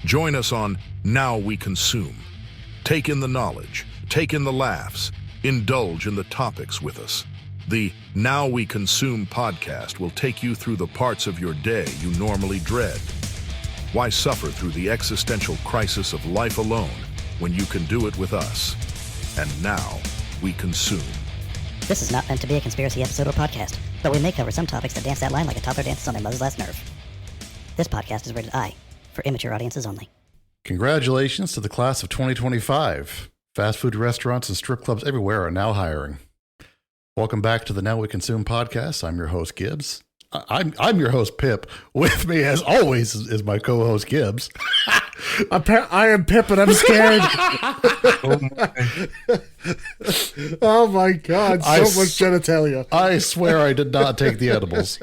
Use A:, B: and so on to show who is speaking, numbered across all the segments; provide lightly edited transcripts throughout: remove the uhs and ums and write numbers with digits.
A: Join us on Now We Consume. Take in the knowledge, take in the laughs, indulge in the topics with us. The Now We Consume podcast will take you through the parts of your day you normally dread. Why suffer through the existential crisis of life alone when you can do it with us? And now we consume.
B: This is not meant to be a conspiracy episode or podcast, but we may cover some topics that dance that line like a toddler dances on their mother's last nerve. This podcast is rated I, for immature audiences only.
C: Congratulations to the class of 2025. Fast food restaurants and strip clubs everywhere are now hiring. Welcome back to the Now We Consume podcast. I'm your host, Gibbs. I'm your host, Pip. With me, as always, is my co-host, Gibbs.
D: I am Pip, and I'm scared. Oh my God! So much genitalia.
C: I swear I did not take the edibles.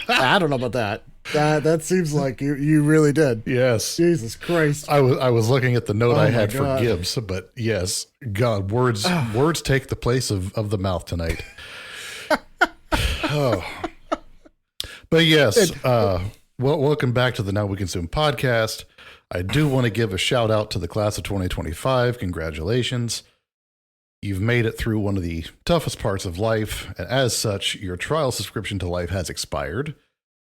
D: I don't know about that. That seems like you really did.
C: Yes.
D: Jesus Christ.
C: I was looking at the note I had
D: God.
C: for Gibbs, but yes, God, words take the place of the mouth tonight. Oh. But yes, welcome back to the Now We Consume podcast. I do want to give a shout out to the class of 2025. Congratulations. You've made it through one of the toughest parts of life, and as such, your trial subscription to life has expired.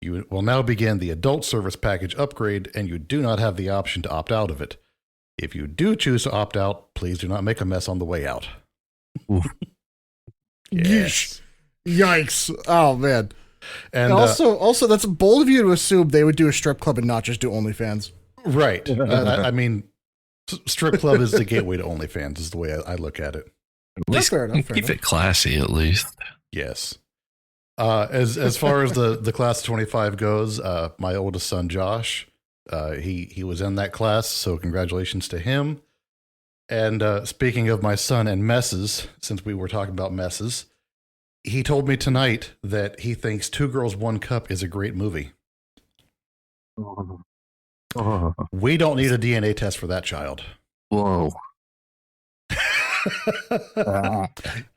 C: You will now begin the adult service package upgrade, and you do not have the option to opt out of it. If you do choose to opt out, please do not make a mess on the way out.
D: Yes. Yikes. Oh, man.
C: And
D: also, that's bold of you to assume they would do a strip club and not just do OnlyFans.
C: Right. I mean, strip club is the gateway to OnlyFans, is the way I look at it.
E: At least
D: fair enough,
E: keep it classy, at least.
C: Yes. As far as the class of 25 goes, my oldest son, Josh, he was in that class, so congratulations to him. And speaking of my son and messes, since we were talking about messes, he told me tonight that he thinks Two Girls, One Cup is a great movie. We don't need a DNA test for that child.
E: Whoa.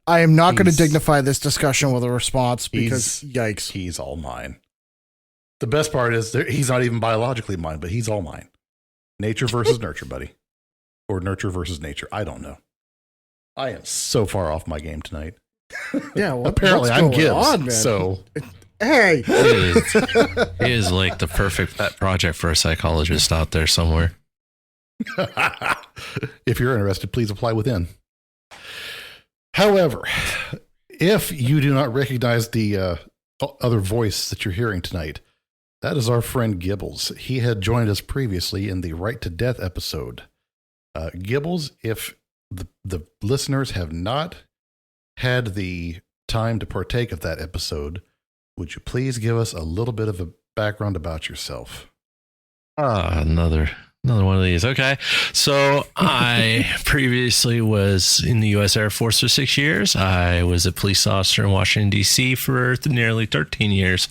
D: I am not going to dignify this discussion with a response because, yikes.
C: He's all mine. The best part is he's not even biologically mine, but he's all mine. Nature versus nurture, buddy. Or nurture versus nature. I don't know. I am so far off my game tonight.
D: Yeah,
C: apparently I'm Gibbs. So,
D: hey,
E: He is like the perfect pet project for a psychologist out there somewhere.
C: if you're interested, please apply within. However, if you do not recognize the other voice that you're hearing tonight, that is our friend Gibles. He had joined us previously in the Right to Death episode. Gibles, if the listeners have not had the time to partake of that episode, would you please give us a little bit of a background about yourself?
E: Another one of these. Okay. So I previously was in the U.S. Air Force for 6 years. I was a police officer in Washington, D.C. for nearly 13 years,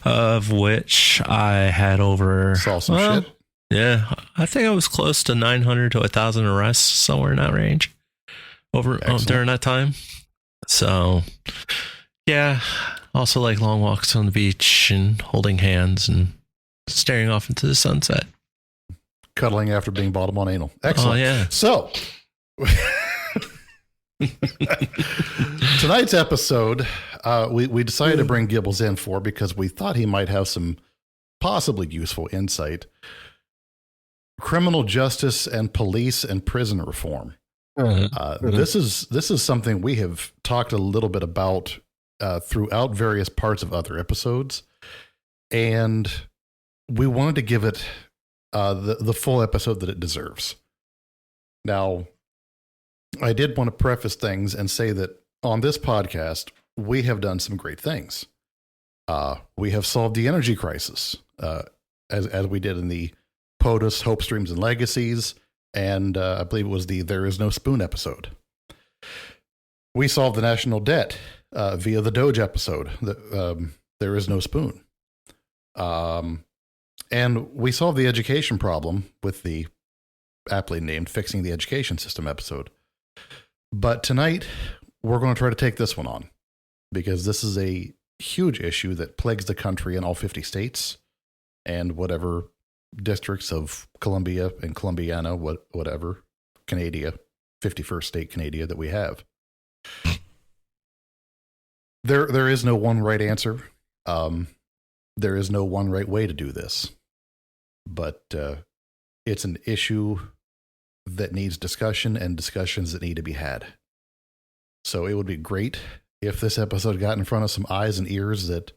E: of which I had over...
C: Saw some shit.
E: Yeah. I think I was close to 900 to 1,000 arrests, somewhere in that range during that time. So, yeah. Also like long walks on the beach and holding hands and staring off into the sunset.
C: Cuddling after being bottom on anal. Excellent.
E: Oh, yeah.
C: So, tonight's episode, we decided to bring Gibles in for because we thought he might have some possibly useful insight. Criminal justice and police and prison reform. This is something we have talked a little bit about throughout various parts of other episodes, and we wanted to give it the full episode that it deserves. Now, I did want to preface things and say that on this podcast, we have done some great things. We have solved the energy crisis, as we did in the POTUS, Hope Streams and Legacies, and I believe it was the There Is No Spoon episode. We solved the national debt via the Doge episode, There Is No Spoon. And we solved the education problem with the aptly named Fixing the Education System episode. But tonight, we're going to try to take this one on because this is a huge issue that plagues the country in all 50 states and whatever districts of Columbia and Columbiana, whatever, Canada, 51st state Canada that we have. There is no one right answer. There is no one right way to do this, but it's an issue that needs discussion and discussions that need to be had. So it would be great if this episode got in front of some eyes and ears that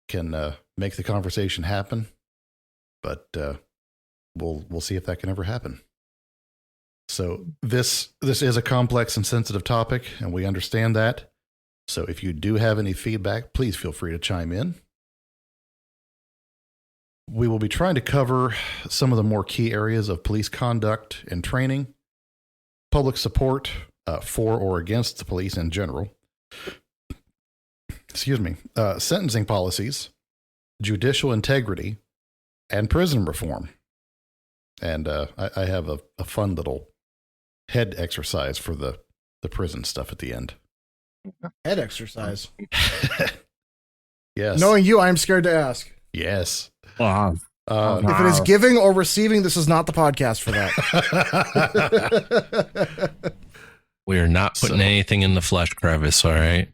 C: can make the conversation happen. But we'll see if that can ever happen. So this is a complex and sensitive topic, and we understand that. So if you do have any feedback, please feel free to chime in. We will be trying to cover some of the more key areas of police conduct and training, public support for or against the police in general, sentencing policies, judicial integrity, and prison reform. And I have a fun little head exercise for the prison stuff at the end.
D: Head exercise.
C: Yes.
D: Knowing you, I'm scared to ask.
C: Yes.
E: Wow.
D: If it is giving or receiving, this is not the podcast for that.
E: We are not putting anything in the flesh crevice, all right?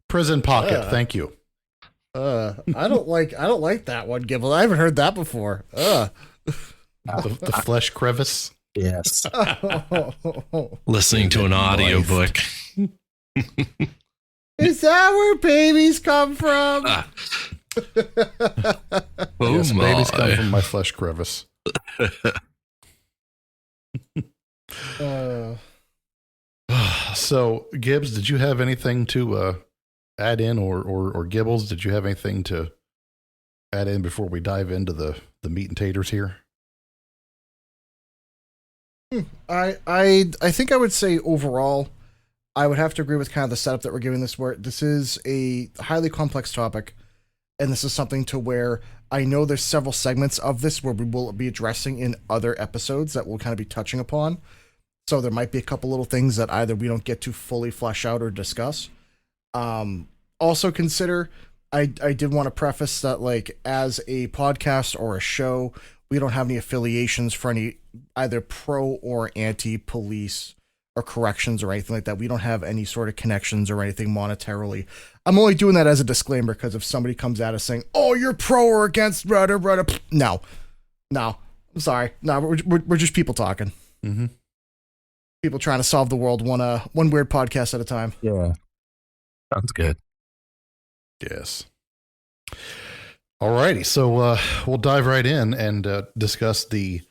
C: Prison pocket, thank you.
D: I don't like that one, Gibles. I haven't heard that before.
C: The flesh crevice.
E: Yes. Listening to an audiobook.
D: Is that where babies come from?
C: Yes, babies come from my flesh crevice. So, Gibbs, did you have anything to add in, or Gibles, did you have anything to add in before we dive into the meat and taters here?
D: I think I would say overall, I would have to agree with kind of the setup that we're giving this, where this is a highly complex topic, and this is something to where I know there's several segments of this where we will be addressing in other episodes that we'll kind of be touching upon. So there might be a couple little things that either we don't get to fully flesh out or discuss. Also consider, I did want to preface that, like, as a podcast or a show, we don't have any affiliations for any either pro or anti-police or corrections or anything like that. We don't have any sort of connections or anything monetarily. I'm only doing that as a disclaimer because if somebody comes at us saying, "Oh, you're pro or against," no, I'm sorry, no, we're just people talking.
C: Mm-hmm.
D: People trying to solve the world one weird podcast at a time.
E: Yeah, sounds good.
C: Yes. Alrighty, so we'll dive right in and discuss the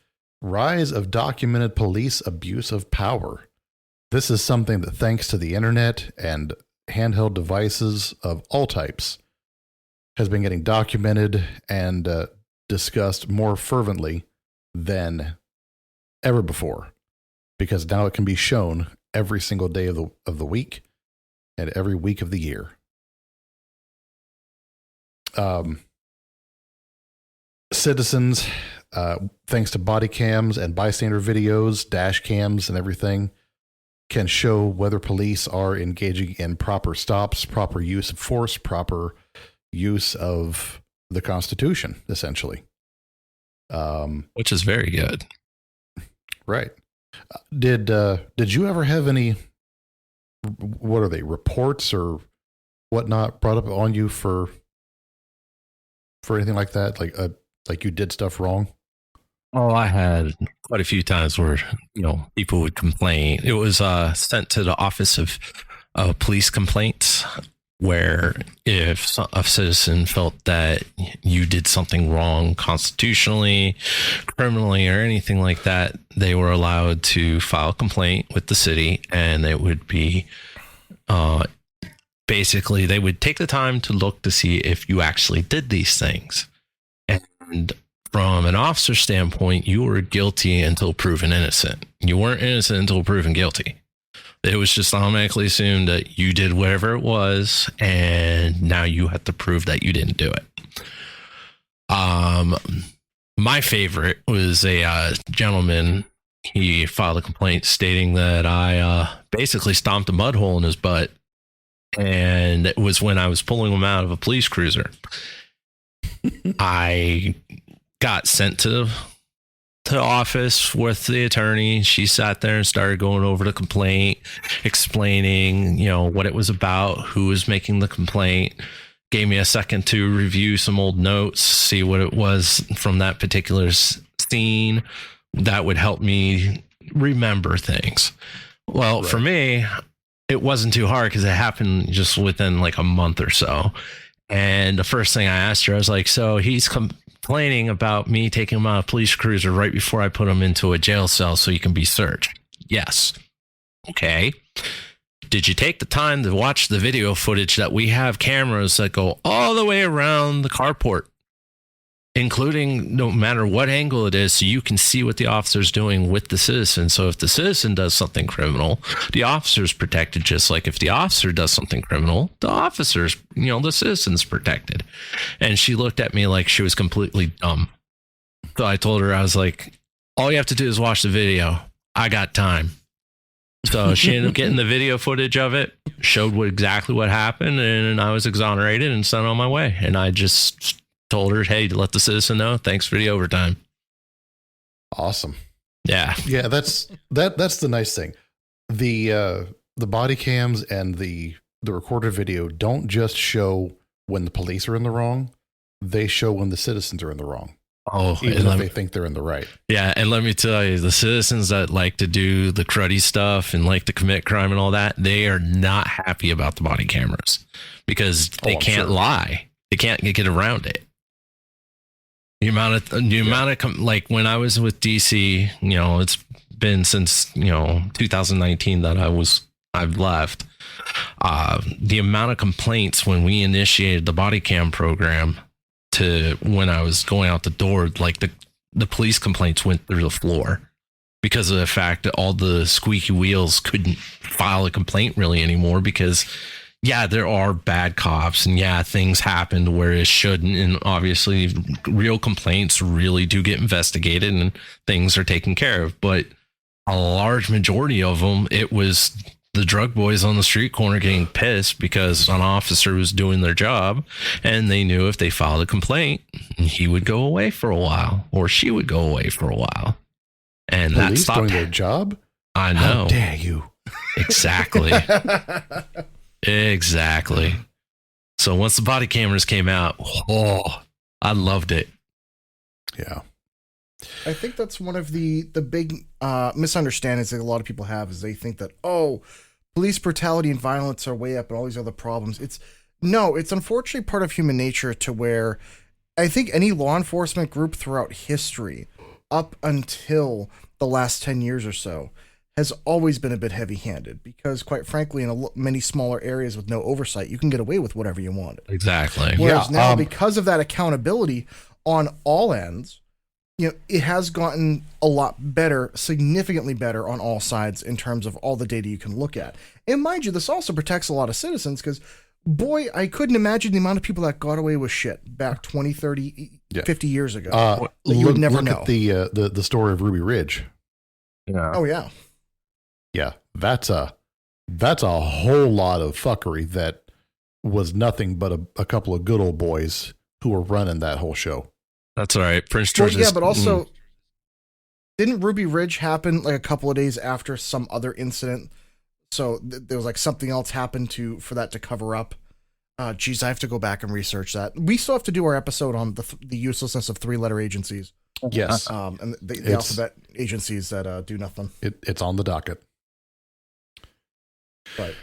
C: rise of documented police abuse of power. This is something that, thanks to the internet and handheld devices of all types, has been getting documented and discussed more fervently than ever before, because now it can be shown every single day of the week and every week of the year. Citizens, thanks to body cams and bystander videos, dash cams and everything, can show whether police are engaging in proper stops, proper use of force, proper use of the Constitution, essentially.
E: Which is very good.
C: Right. Did you ever have any, what are they, reports or whatnot brought up on you for anything like that? Like you did stuff wrong?
E: Oh, I had quite a few times where, people would complain. It was sent to the Office of Police Complaints, where if a citizen felt that you did something wrong constitutionally, criminally, or anything like that, they were allowed to file a complaint with the city, and it would be basically they would take the time to look to see if you actually did these things. And from an officer standpoint, you were guilty until proven innocent. You weren't innocent until proven guilty. It was just automatically assumed that you did whatever it was, and now you have to prove that you didn't do it. My favorite was a gentleman. He filed a complaint stating that I basically stomped a mud hole in his butt, and it was when I was pulling him out of a police cruiser. I got sent to office with the attorney. She sat there and started going over the complaint, explaining, what it was about, who was making the complaint. Gave me a second to review some old notes, see what it was from that particular scene that would help me remember things. Well, for me, it wasn't too hard because it happened just within like a month or so. And the first thing I asked her, I was like, so he's complaining about me taking him out of a police cruiser right before I put him into a jail cell so he can be searched. Yes. Okay. Did you take the time to watch the video footage that we have cameras that go all the way around the carport, including no matter what angle it is, so you can see what the officer's doing with the citizen? So if the citizen does something criminal, the officer's protected, just like if the officer does something criminal, the officer's, the citizen's protected. And she looked at me like she was completely dumb. So I told her, I was like, all you have to do is watch the video. I got time. So she ended up getting the video footage of it, showed exactly what happened, and I was exonerated and sent on my way. And I just told her, hey, let the citizen know. Thanks for the overtime.
C: Awesome.
E: Yeah.
C: Yeah, that's the nice thing. The body cams and the recorded video don't just show when the police are in the wrong. They show when the citizens are in the wrong.
E: Oh,
C: even if they think they're in the right.
E: Yeah, and let me tell you, the citizens that like to do the cruddy stuff and like to commit crime and all that, they are not happy about the body cameras because they can't lie. They can't get around it. The amount of like when I was with DC, it's been since 2019 that I've left. The amount of complaints when we initiated the body cam program to when I was going out the door, like the police complaints went through the floor because of the fact that all the squeaky wheels couldn't file a complaint really anymore because, yeah, there are bad cops and yeah, things happened where it shouldn't. And obviously real complaints really do get investigated and things are taken care of. But a large majority of them, it was the drug boys on the street corner getting pissed because an officer was doing their job and they knew if they filed a complaint, he would go away for a while or she would go away for a while. And
C: police
E: that stopped
C: doing their job.
E: I know.
C: How dare you?
E: Exactly. Exactly. So once the body cameras came out, I loved it.
C: Yeah.
D: I think that's one of the big misunderstandings that a lot of people have is they think that, police brutality and violence are way up and all these other problems. It's unfortunately part of human nature to where I think any law enforcement group throughout history up until the last 10 years or so has always been a bit heavy-handed because, quite frankly, in many smaller areas with no oversight, you can get away with whatever you want.
E: Exactly.
D: Whereas now, because of that accountability on all ends, it has gotten a lot better, significantly better on all sides in terms of all the data you can look at. And mind you, this also protects a lot of citizens because, boy, I couldn't imagine the amount of people that got away with shit back 20, 30, 50 years ago. You would never know.
C: Look at the story of Ruby Ridge.
E: Yeah.
D: Oh, yeah.
C: Yeah, that's a whole lot of fuckery that was nothing but a couple of good old boys who were running that whole show.
E: That's all right. Prince George's.
D: Well, yeah, but also, didn't Ruby Ridge happen like a couple of days after some other incident? So there was like something else happened for that to cover up. Geez, I have to go back and research that. We still have to do our episode on the uselessness of 3-letter agencies.
C: Yes.
D: And the alphabet agencies that do nothing.
C: It's on the docket.
D: But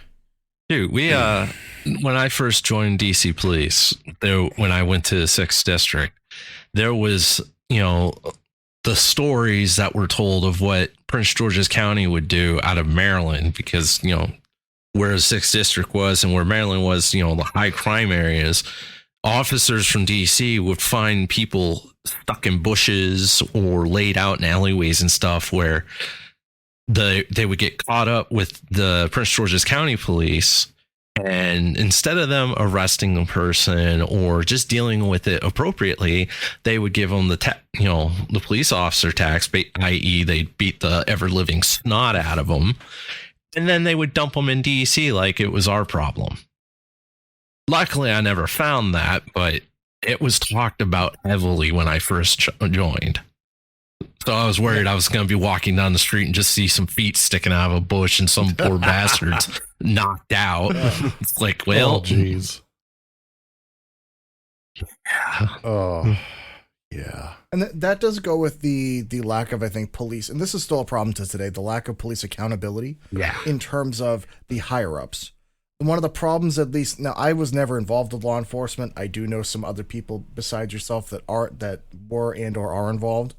E: dude, we when I first joined DC Police, when I went to the 6th District, there was, the stories that were told of what Prince George's County would do out of Maryland because, where the 6th District was and where Maryland was, the high crime areas, officers from DC would find people stuck in bushes or laid out in alleyways and stuff where they would get caught up with the Prince George's County Police. And instead of them arresting the person or just dealing with it appropriately, they would give them the police officer tax, i.e. they beat the ever living snot out of them. And then they would dump them in DC like it was our problem. Luckily, I never found that, but it was talked about heavily when I first joined. So I was worried I was going to be walking down the street and just see some feet sticking out of a bush and some poor bastards knocked out. It's like, well,
C: jeez.
E: yeah.
C: Oh, yeah.
D: And that does go with the lack of, I think, police, and this is still a problem to today, the lack of police accountability in terms of the higher-ups. One of the problems, at least, now I was never involved with law enforcement. I do know some other people besides yourself that were and or are involved.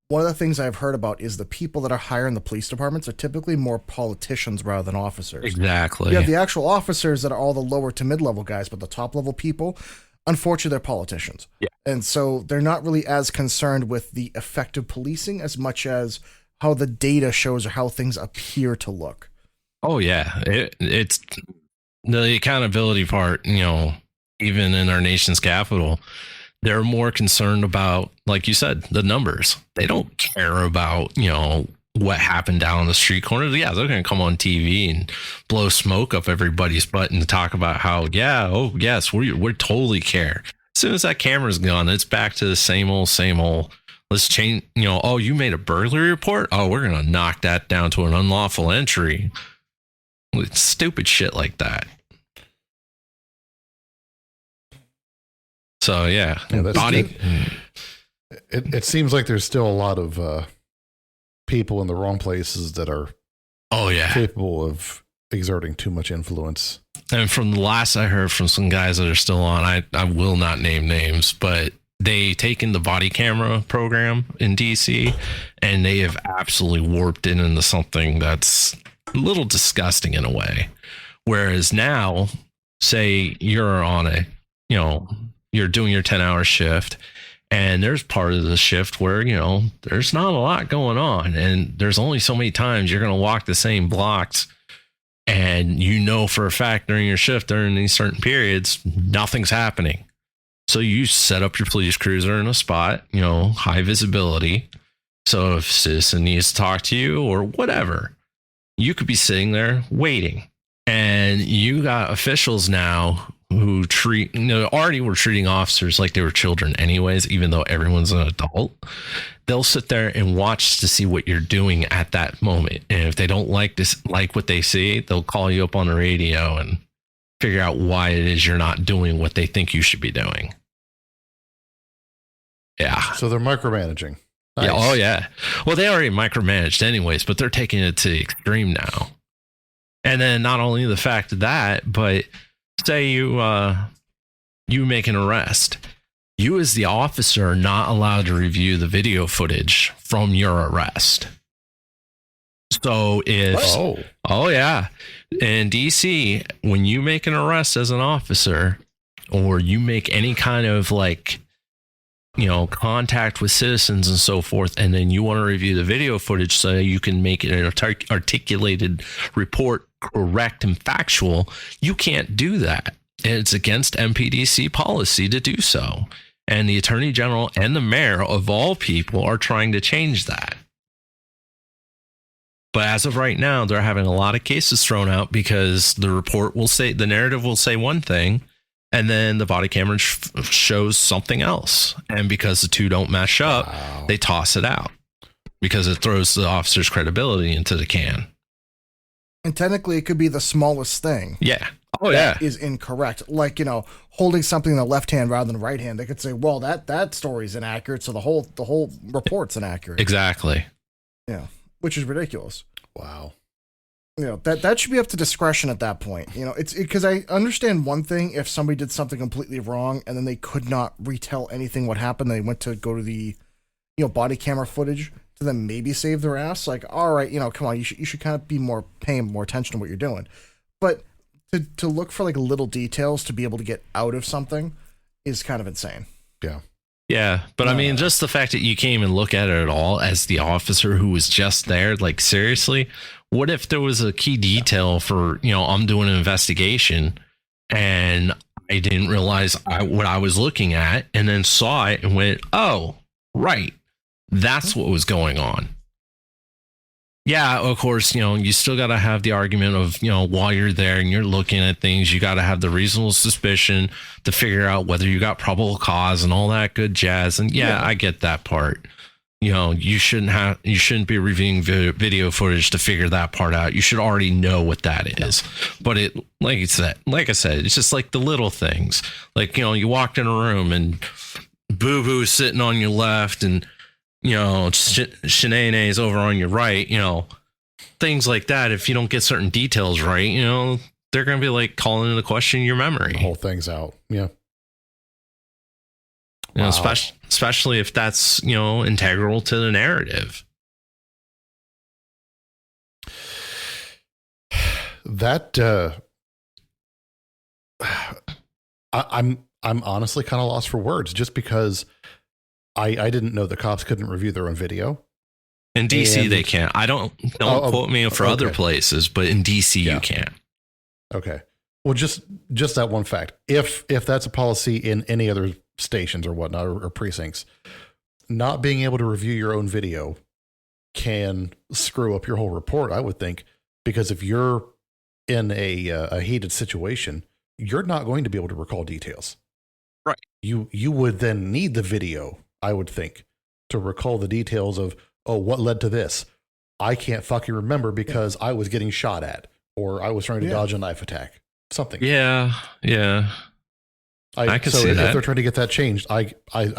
D: One of the things I've heard about is the people that are higher in the police departments are typically more politicians rather than officers.
E: Exactly.
D: You have the actual officers that are all the lower to mid-level guys, but the top-level people, unfortunately, they're politicians.
E: Yeah.
D: And so they're not really as concerned with the effective policing as much as how the data shows or how things appear to look.
E: Oh, yeah. It's the accountability part, even in our nation's capital. They're more concerned about, like you said, the numbers. They don't care about, what happened down the street corner. Yeah, they're going to come on TV and blow smoke up everybody's butt and talk about how, oh, yes, we totally care. As soon as that camera's gone, it's back to the same old. Let's change, oh, you made a burglary report? Oh, we're going to knock that down to an unlawful entry. It's stupid shit like that. So yeah, body.
C: It seems like there's still a lot of people in the wrong places that are capable of exerting too much influence.
E: And from the last I heard from some guys that are still on, I will not name names, but they taken the body camera program in DC and they have absolutely warped it into something that's a little disgusting in a way. Whereas now, say you're on you're doing your 10-hour shift and there's part of the shift where, there's not a lot going on and there's only so many times you're going to walk the same blocks and for a fact during your shift, during these certain periods, nothing's happening. So you set up your police cruiser in a spot, high visibility. So if a citizen needs to talk to you or whatever, you could be sitting there waiting. And you got officials now who already were treating officers like they were children anyways, even though everyone's an adult. They'll sit there and watch to see what you're doing at that moment. And if they don't like what they see, they'll call you up on the radio and figure out why it is you're not doing what they think you should be doing. Yeah.
C: So they're micromanaging. Nice.
E: Yeah. Oh, yeah. Well, they already micromanaged anyways, but they're taking it to the extreme now. And then not only the fact of that, but say you make an arrest. You as the officer are not allowed to review the video footage from your arrest. So if... Oh, yeah. In DC, when you make an arrest as an officer or you make any kind of contact with citizens and so forth, and then you want to review the video footage so you can make an articulated report correct and factual, you can't do that. It's against MPDC policy to do so. And the Attorney General and the mayor of all people are trying to change that. But as of right now, they're having a lot of cases thrown out because the narrative will say one thing, and then the body camera shows something else. And because the two don't match up, they toss it out because it throws the officer's credibility into the can.
D: And technically, it could be the smallest thing.
E: Yeah. Oh, yeah.
D: Is incorrect. Like, holding something in the left hand rather than the right hand. They could say, well, that story's inaccurate, so the whole report's inaccurate.
E: Exactly.
D: Yeah. Which is ridiculous.
C: Wow.
D: That should be up to discretion at that point. It's because I understand one thing if somebody did something completely wrong and then they could not retell anything what happened. They went to go to the, body camera footage to then maybe save their ass. Like, all right, come on, you should kind of be paying more attention to what you're doing. But to look for little details to be able to get out of something is kind of insane.
C: Yeah.
E: Yeah, but I mean, just the fact that you can't even look at it at all as the officer who was just there, seriously, what if there was a key detail for, I'm doing an investigation and I didn't realize what I was looking at and then saw it and went, oh, right, that's what was going on. Yeah, of course, you still got to have the argument of, while you're there and you're looking at things, you got to have the reasonable suspicion to figure out whether you got probable cause and all that good jazz. And yeah. I get that part. You shouldn't be reviewing video footage to figure that part out. You should already know what that is. But like I said, it's just like the little things. Like, you walked in a room and Boo Boo's sitting on your left and Shanae's over on your right, things like that. If you don't get certain details right, they're going to be like calling into question your memory.
C: The whole thing's out. Yeah.
E: Wow. Especially if that's, integral to the narrative.
C: That, I'm honestly kind of lost for words just because I didn't know the cops couldn't review their own video.
E: In DC, they can't. Don't quote me for other places, but in DC, you can't.
C: Okay. Well, just that one fact. If that's a policy in any other stations or whatnot or precincts, not being able to review your own video can screw up your whole report, I would think, because if you're in a heated situation, you're not going to be able to recall details.
E: Right.
C: You would then need the video, I would think, to recall the details of, what led to this? I can't fucking remember because I was getting shot at or I was trying to dodge a knife attack. Something.
E: Yeah. I can see that.
C: If they're trying to get that changed, I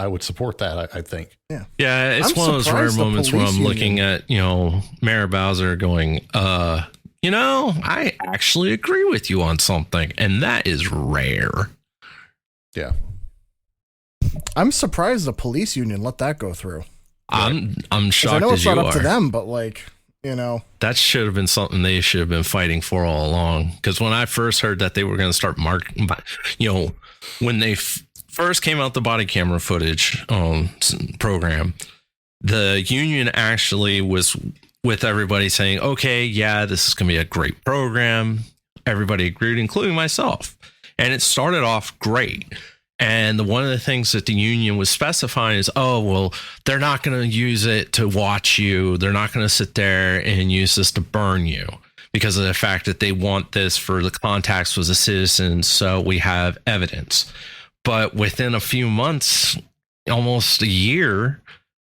C: would support that, I think.
D: Yeah.
E: Yeah, it's one of those rare moments where I'm looking at, Mayor Bowser going, I actually agree with you on something. And that is rare.
C: Yeah.
D: I'm surprised the police union let that go through.
E: I'm shocked.
D: I know it's
E: not
D: up to them, but
E: that should have been something they should have been fighting for all along. Because when I first heard that they were going to start when they first came out the body camera footage program, the union actually was with everybody saying, okay, yeah, this is going to be a great program. Everybody agreed, including myself. And it started off great. And one of the things that the union was specifying is, they're not going to use it to watch you. They're not going to sit there and use this to burn you because of the fact that they want this for the contacts with the citizens. So we have evidence. But within a few months, almost a year,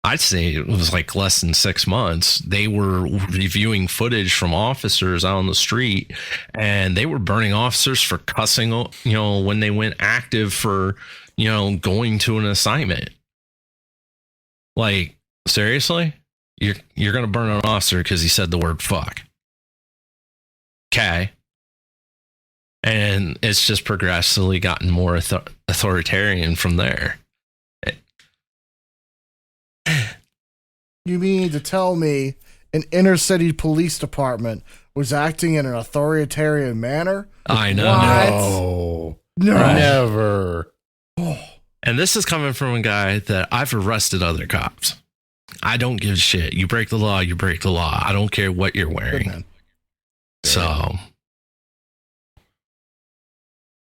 E: I'd say it was like less than 6 months, they were reviewing footage from officers out on the street, and they were burning officers for cussing, when they went active for, going to an assignment. Like, seriously? You're going to burn an officer because he said the word fuck. Okay. And it's just progressively gotten more authoritarian from there.
D: You mean to tell me an inner city police department was acting in an authoritarian manner?
E: I know.
C: No. Never.
E: And this is coming from a guy that I've arrested other cops. I don't give a shit. You break the law, you break the law. I don't care what you're wearing. So.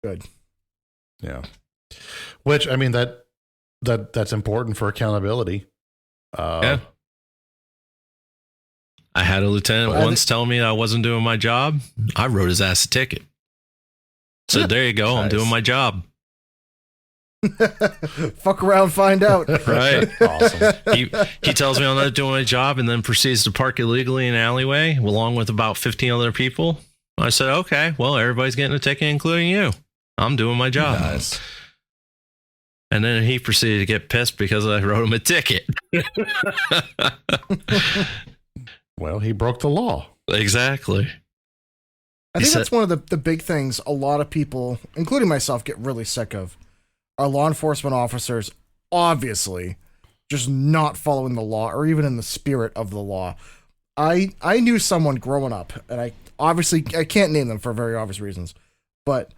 D: Good.
C: Yeah. Which, I mean, that's important for accountability.
E: Yeah. I had a lieutenant once tell me I wasn't doing my job. I wrote his ass a ticket. So there you go. Nice. I'm doing my job.
D: Fuck around, find out.
E: Right. Awesome. He tells me I'm not doing my job and then proceeds to park illegally in an alleyway along with about 15 other people. I said, okay, well, everybody's getting a ticket, including you. I'm doing my job.
C: Nice.
E: And then he proceeded to get pissed because I wrote him a ticket.
C: Well, he broke the law.
E: Exactly.
D: I think that's one of the big things a lot of people, including myself, get really sick of. Are law enforcement officers obviously just not following the law or even in the spirit of the law. I knew someone growing up, and I can't name them for very obvious reasons, but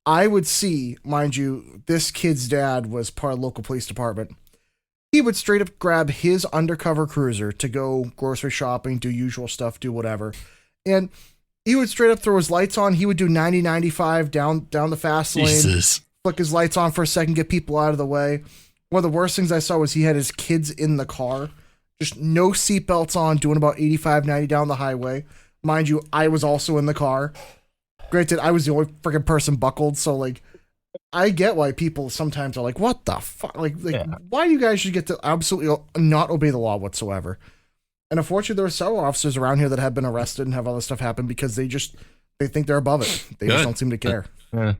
D: I would see, mind you, this kid's dad was part of the local police department. He would straight up grab his undercover cruiser to go grocery shopping, do usual stuff, do whatever. And he would straight up throw his lights on. He would do 90, 95 down the fast lane.
E: Jesus.
D: Flick his lights on for a second, get people out of the way. One of the worst things I saw was he had his kids in the car, just no seatbelts on, doing about 85, 90 down the highway. Mind you, I was also in the car. Granted, I was the only freaking person buckled, so like, I get why people sometimes are like, "What the fuck?" Like why you guys should get to absolutely not obey the law whatsoever. And unfortunately, there are several officers around here that have been arrested and have other stuff happen because they think they're above it. They just don't seem to care.
E: Yeah.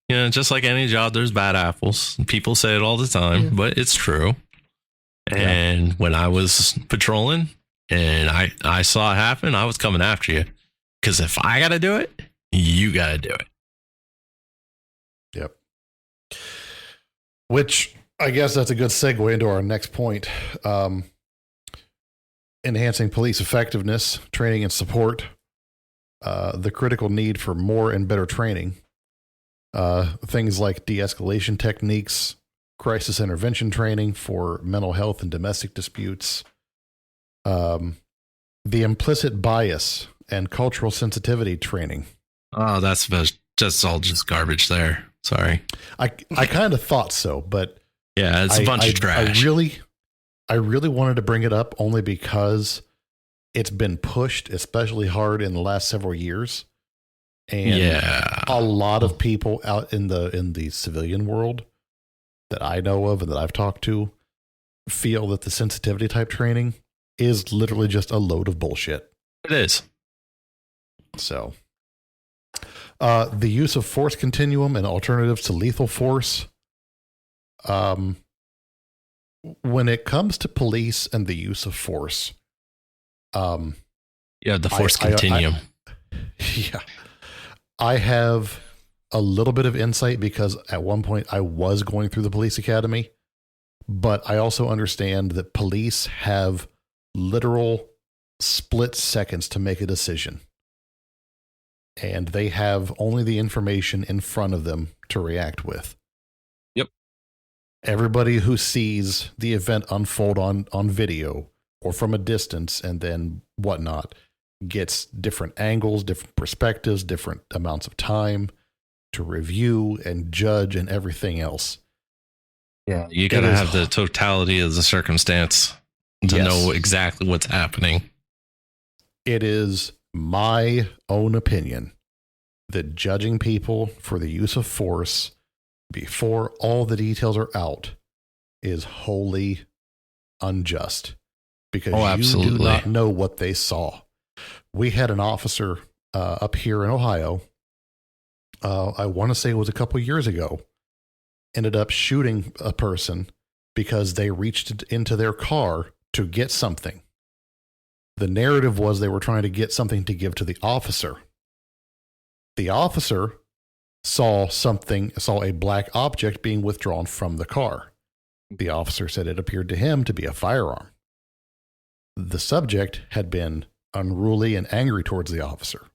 E: Yeah, just like any job, there's bad apples. People say it all the time, but it's true. And when I was patrolling and I saw it happen, I was coming after you. Because if I got to do it, you got to do it.
C: Yep. Which I guess that's a good segue into our next point. Enhancing police effectiveness, training and support. The critical need for more and better training. Things like de-escalation techniques, crisis intervention training for mental health and domestic disputes, the implicit bias and cultural sensitivity training.
E: Oh, that's just all just garbage there. Sorry.
C: I kind of thought so, but
E: yeah, it's a bunch of trash.
C: I really wanted to bring it up only because it's been pushed especially hard in the last several years. And a lot of people out in the civilian world that I know of and that I've talked to feel that the sensitivity type training is literally just a load of bullshit.
E: It is.
C: So, the use of force continuum and alternatives to lethal force. When it comes to police and the use of force,
E: the force continuum.
C: I have a little bit of insight because at one point I was going through the police academy, but I also understand that police have literal split seconds to make a decision. And they have only the information in front of them to react with.
E: Yep.
C: Everybody who sees the event unfold on video or from a distance and then whatnot gets different angles, different perspectives, different amounts of time to review and judge and everything else.
E: Yeah, you got to have the totality of the circumstance to know exactly what's happening.
C: It is my own opinion that judging people for the use of force before all the details are out is wholly unjust because you do not know what they saw. We had an officer up here in Ohio, I want to say it was a couple years ago, ended up shooting a person because they reached into their car to get something. The narrative was they were trying to get something to give to the officer. The officer saw a black object being withdrawn from the car. The officer said it appeared to him to be a firearm. The subject had been unruly and angry towards the officer.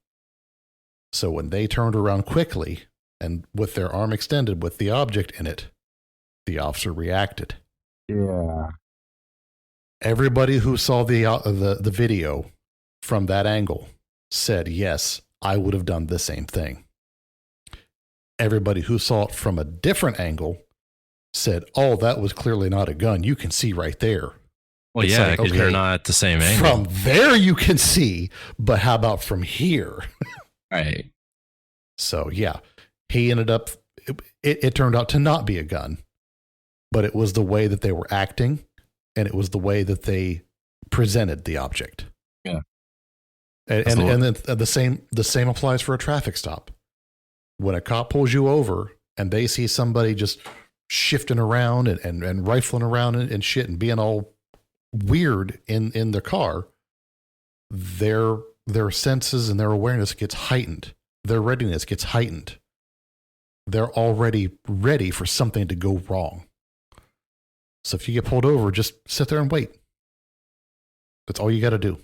C: So when they turned around quickly and with their arm extended with the object in it, the officer reacted.
E: Yeah.
C: Everybody who saw the video from that angle said, yes, I would have done the same thing. Everybody who saw it from a different angle said, oh, that was clearly not a gun. You can see right there.
E: Well, it's because you're not at the same angle.
C: From there you can see, but how about from here?
E: Right.
C: So, yeah, he ended up, it turned out to not be a gun, but it was the way that they were acting, and it was the way that they presented the object.
E: Yeah.
C: And then the same applies for a traffic stop. When a cop pulls you over and they see somebody just shifting around and rifling around and shit and being all weird in their car, their senses and their awareness gets heightened. Their readiness gets heightened. They're already ready for something to go wrong. So if you get pulled over, just sit there and wait. That's all you got to do.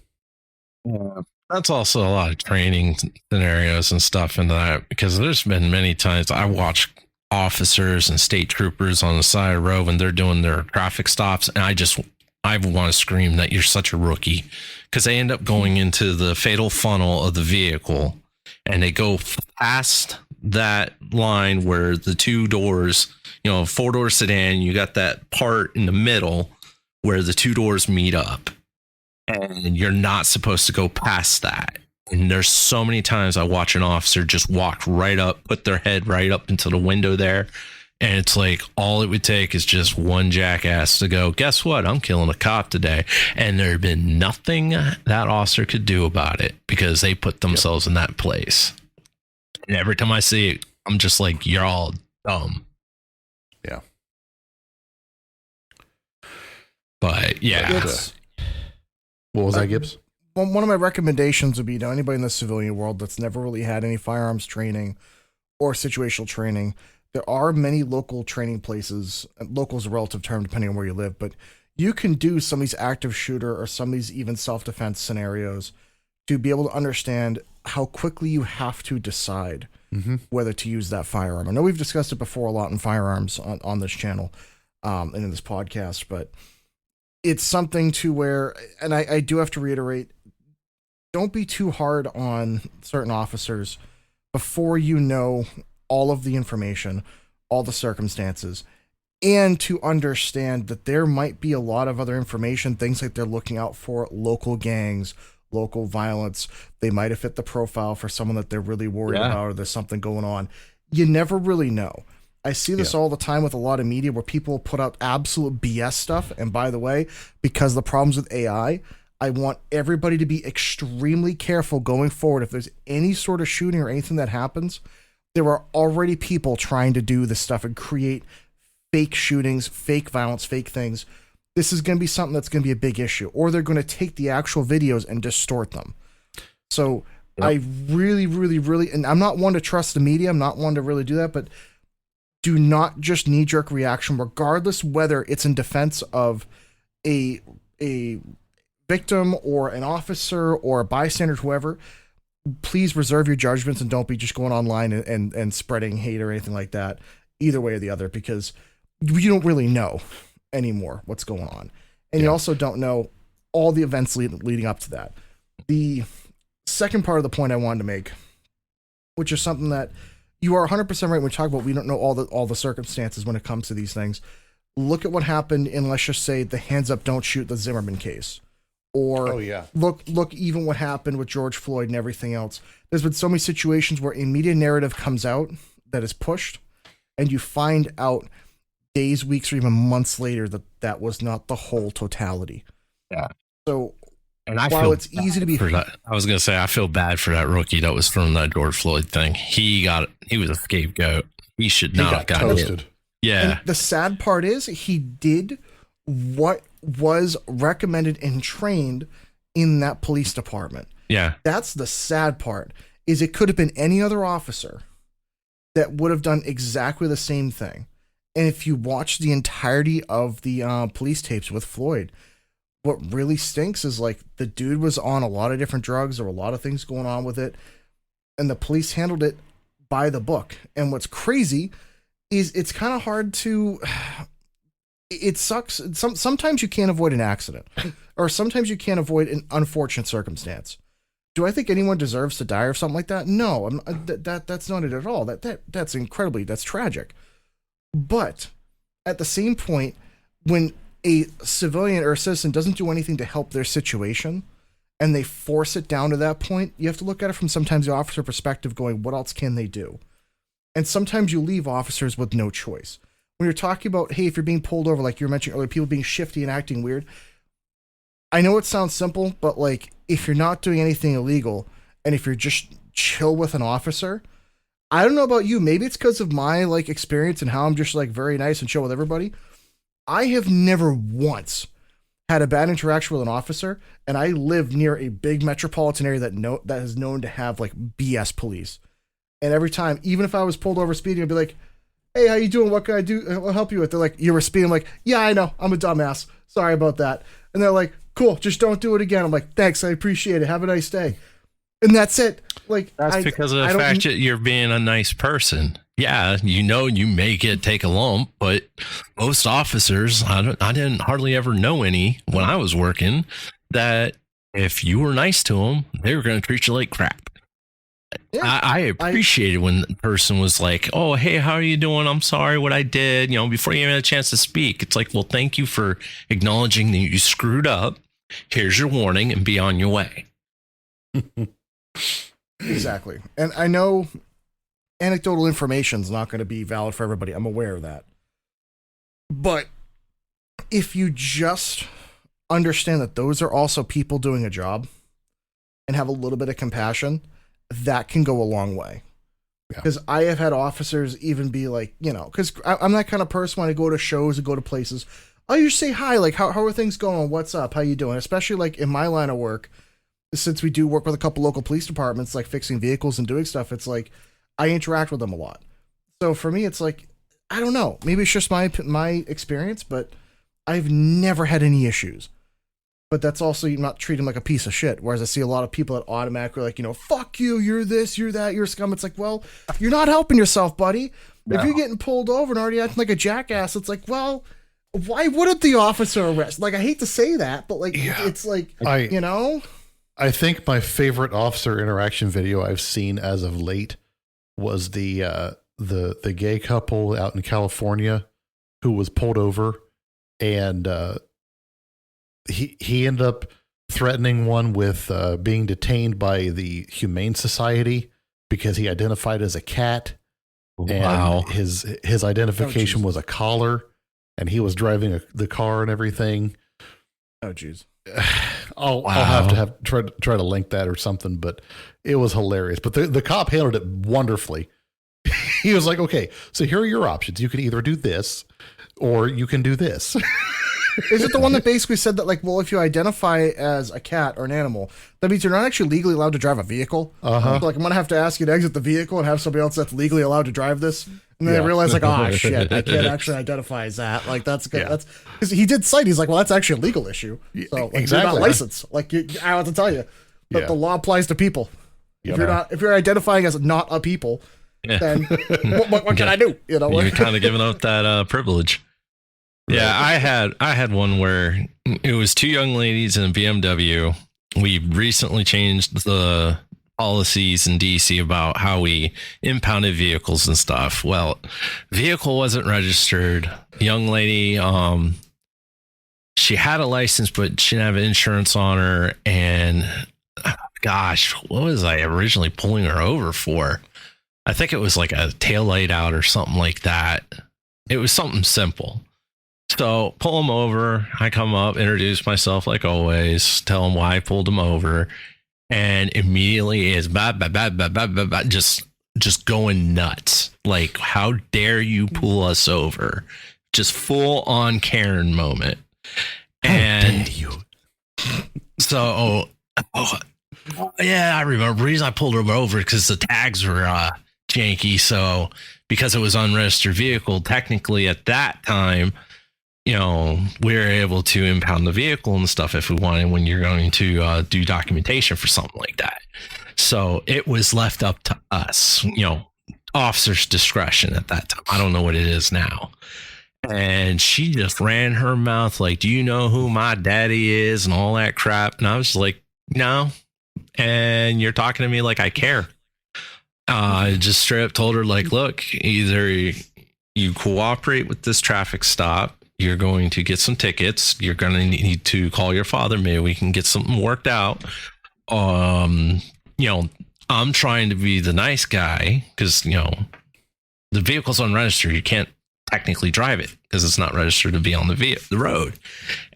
E: Yeah. That's also a lot of training scenarios and stuff in that, because there's been many times I watch officers and state troopers on the side of the road when they're doing their traffic stops, and I want to scream that you're such a rookie, because they end up going into the fatal funnel of the vehicle and they go past that line where the two doors, 4-door sedan, you got that part in the middle where the two doors meet up, and you're not supposed to go past that. And there's so many times I watch an officer just walk right up, put their head right up into the window there. And it's like, all it would take is just one jackass to go, guess what? I'm killing a cop today. And there had been nothing that officer could do about it because they put themselves in that place. And every time I see it, I'm just like, you're all dumb.
C: Yeah.
E: But yeah.
C: What was that, Gibbs?
D: One of my recommendations would be to anybody in the civilian world that's never really had any firearms training or situational training. There are many local training places. Local is a relative term depending on where you live, but you can do some of these active shooter or some of these even self-defense scenarios to be able to understand how quickly you have to decide whether to use that firearm. I know we've discussed it before a lot in firearms on this channel and in this podcast, but it's something to where, and I do have to reiterate, don't be too hard on certain officers before you know all of the information, all the circumstances, and to understand that there might be a lot of other information, things like they're looking out for, local gangs, local violence. They might have fit the profile for someone that they're really worried about, or there's something going on. You never really know. I see this all the time with a lot of media where people put out absolute BS stuff. And by the way, because of the problems with AI, I want everybody to be extremely careful going forward. If there's any sort of shooting or anything that happens, there are already people trying to do this stuff and create fake shootings, fake violence, fake things. This is going to be something that's going to be a big issue. Or they're going to take the actual videos and distort them. So I really, really, really, and I'm not one to trust the media. I'm not one to really do that, but do not just knee-jerk reaction, regardless whether it's in defense of a victim or an officer or a bystander, whoever. Please reserve your judgments and don't be just going online and spreading hate or anything like that, either way or the other, because you don't really know anymore what's going on. And you also don't know all the events leading up to that. The second part of the point I wanted to make, which is something that you are 100% right when we talk about, we don't know all the circumstances when it comes to these things. Look at what happened in, let's just say, the hands up, don't shoot the Zimmerman case. Or look even what happened with George Floyd and everything else. There's been so many situations where a media narrative comes out that is pushed, and you find out days, weeks, or even months later that was not the whole totality. Yeah. So,
E: and I
D: while it's easy to be,
E: I was gonna say I feel bad for that rookie that was from that George Floyd thing. He was a scapegoat. He should not have gotten toasted. Hit. Yeah.
D: And the sad part is he did what was recommended and trained in that police department.
E: Yeah.
D: That's the sad part, is it could have been any other officer that would have done exactly the same thing. And if you watch the entirety of the police tapes with Floyd, what really stinks is like the dude was on a lot of different drugs. There were a lot of things going on with it, and the police handled it by the book. And what's crazy is it's kind of hard to, it sucks. Sometimes you can't avoid an accident, or sometimes you can't avoid an unfortunate circumstance. Do I think anyone deserves to die or something like that? No, that's not it at all. That's tragic. But at the same point, when a civilian or a citizen doesn't do anything to help their situation, and they force it down to that point, you have to look at it from sometimes the officer perspective going, what else can they do? And sometimes you leave officers with no choice. When you're talking about, hey, if you're being pulled over, like you were mentioning earlier, people being shifty and acting weird, I know it sounds simple, but like if you're not doing anything illegal, and if you're just chill with an officer, I don't know about you, maybe it's because of my like experience and how I'm just like very nice and chill with everybody. I have never once had a bad interaction with an officer, and I live near a big metropolitan area that is known to have like BS police. And every time, even if I was pulled over speeding, I'd be like, hey, how you doing? What can I do? I'll help you with. They're like, you were speeding. I'm like, yeah, I know. I'm a dumbass. Sorry about that. And they're like, cool, just don't do it again. I'm like, thanks. I appreciate it. Have a nice day. And that's it. Like,
E: that's because of the fact that you're being a nice person. Yeah, you may take a lump, but most officers, I didn't hardly ever know any when I was working, that if you were nice to them, they were going to treat you like crap.
D: Yeah,
E: I appreciated when the person was like, oh, hey, how are you doing? I'm sorry what I did. Before you even had a chance to speak, it's like, well, thank you for acknowledging that you screwed up. Here's your warning and be on your way.
D: Exactly. And I know anecdotal information is not going to be valid for everybody. I'm aware of that. But if you just understand that those are also people doing a job and have a little bit of compassion, that can go a long way. Because I have had officers even be like, because I'm that kind of person when I go to shows and go to places, I usually say hi, like, how are things going? What's up? How you doing? Especially like in my line of work, since we do work with a couple local police departments, like fixing vehicles and doing stuff, it's like I interact with them a lot. So for me, it's like, I don't know, maybe it's just my experience, but I've never had any issues. But that's also, you're not treating them like a piece of shit. Whereas I see a lot of people that automatically like, fuck you, you're this, you're that, you're a scum. It's like, well, you're not helping yourself, buddy. No. If you're getting pulled over and already acting like a jackass, it's like, well, why wouldn't the officer arrest? Like, I hate to say that, but like, it's like,
C: I think my favorite officer interaction video I've seen as of late was the gay couple out in California who was pulled over, and he ended up threatening one with being detained by the Humane Society because he identified as a cat.
E: Wow.
C: And his identification was a collar, and he was driving the car and everything.
D: Oh, geez.
C: I'll have to try to link that or something, but it was hilarious. But the cop handled it wonderfully. He was like, okay, so here are your options. You can either do this or you can do this.
D: Is it the one that basically said that, like, well, if you identify as a cat or an animal, that means you're not actually legally allowed to drive a vehicle?
C: Uh-huh.
D: So, like, I'm going to have to ask you to exit the vehicle and have somebody else that's legally allowed to drive this? And then I realized, like, oh, shit, I can't actually identify as that. Like, that's good. Yeah. That's because he did cite, he's like, well, that's actually a legal issue. So, like, exactly. You're not licensed. Like, I have to tell you. But the law applies to people. Yep. If you're identifying as not a people, then what can I do?
E: You're kind of giving out that privilege. Yeah, I had one where it was two young ladies in a BMW. We recently changed the policies in DC about how we impounded vehicles and stuff. Well, vehicle wasn't registered. Young lady, she had a license, but she didn't have insurance on her. And gosh, what was I originally pulling her over for? I think it was like a taillight out or something like that. It was something simple. So pull him over. I come up, introduce myself like always, tell him why I pulled him over, and immediately is just going nuts. Like, how dare you pull us over? Just full on Karen moment. And
C: how dare you?
E: So, yeah, I remember the reason I pulled him over because the tags were janky. So because it was unregistered vehicle, technically at that time, we were able to impound the vehicle and stuff if we wanted when you're going to do documentation for something like that. So it was left up to us, officer's discretion at that time. I don't know what it is now. And she just ran her mouth like, do you know who my daddy is and all that crap? And I was like, no. And you're talking to me like I care. I just straight up told her, like, look, either you cooperate with this traffic stop, you're going to get some tickets. You're going to need to call your father. Maybe we can get something worked out. I'm trying to be the nice guy because, the vehicle's unregistered. You can't technically drive it because it's not registered to be on the road.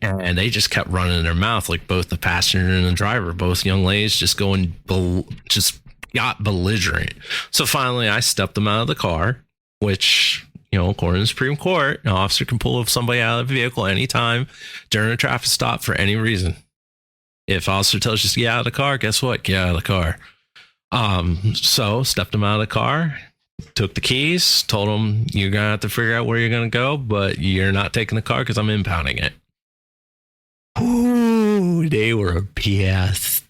E: And they just kept running their mouth, like both the passenger and the driver, both young ladies just got belligerent. So finally I stepped them out of the car, which, according to the Supreme Court, an officer can pull somebody out of the vehicle anytime during a traffic stop for any reason. If officer tells you to get out of the car, guess what? Get out of the car. So stepped them out of the car, took the keys, told them you're going to have to figure out where you're going to go, but you're not taking the car because I'm impounding it. Ooh, they were pissed.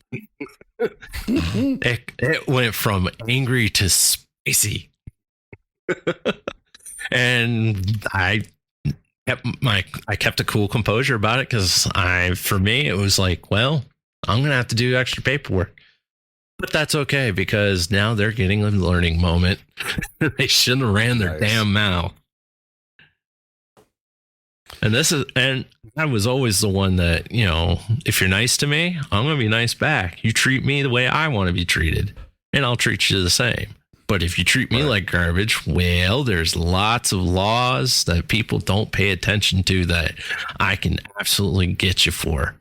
E: It went from angry to spicy. And I kept a cool composure about it because for me it was like, well, I'm gonna have to do extra paperwork. But that's okay because now they're getting a learning moment. They shouldn't have ran their damn mouth. And I was always the one that, if you're nice to me, I'm going to be nice back. You treat me the way I want to be treated, and I'll treat you the same. But if you treat me like garbage, well, there's lots of laws that people don't pay attention to that I can absolutely get you for.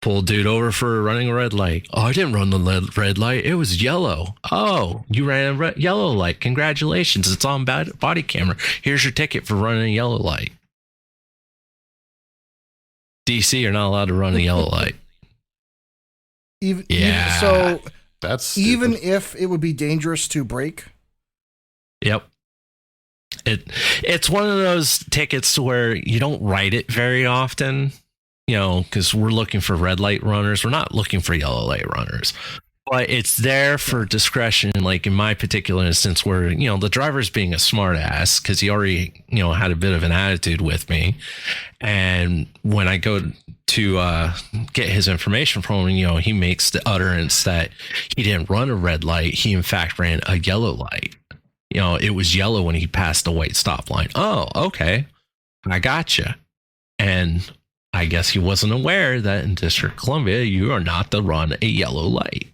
E: Pull a dude over for running a red light. Oh, I didn't run the red light. It was yellow. Oh, you ran a yellow light. Congratulations. It's on body camera. Here's your ticket for running a yellow light. DC, you're not allowed to run a yellow light.
D: Even
C: That's stupid.
D: even if it would be dangerous to break.
E: Yep. It's one of those tickets to where you don't write it very often, because we're looking for red light runners. We're not looking for yellow light runners. But it's there for discretion, like in my particular instance where, the driver's being a smart ass because he already, had a bit of an attitude with me. And when I go to get his information from him, he makes the utterance that he didn't run a red light. He, in fact, ran a yellow light. It was yellow when he passed the white stop line. Oh, okay. I gotcha. And I guess he wasn't aware that in District of Columbia, you are not to run a yellow light.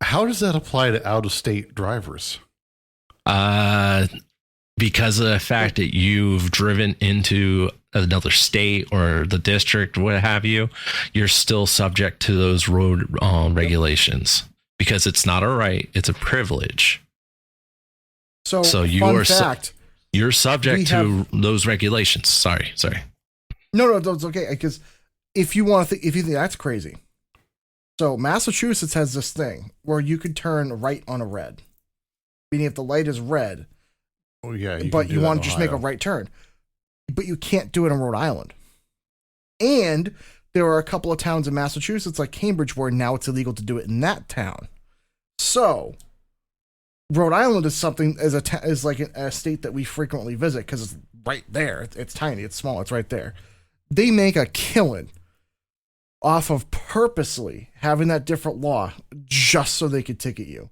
C: How does that apply to out-of-state drivers?
E: Because of the fact that you've driven into another state or the district, what have you, you're still subject to those road regulations because it's not a right, it's a privilege. So you
D: fun
E: are
D: fact,
E: you're subject to those regulations. Sorry.
D: No, that's okay. Because if you think that's crazy. So Massachusetts has this thing where you could turn right on a red, meaning if the light is red, but you want to just make a right turn, but you can't do it in Rhode Island. And there are a couple of towns in Massachusetts, like Cambridge, where now it's illegal to do it in that town. So Rhode Island is something is like a state that we frequently visit because it's right there. It's tiny, it's small, it's right there. They make a killing off of purposely having that different law just so they could ticket you.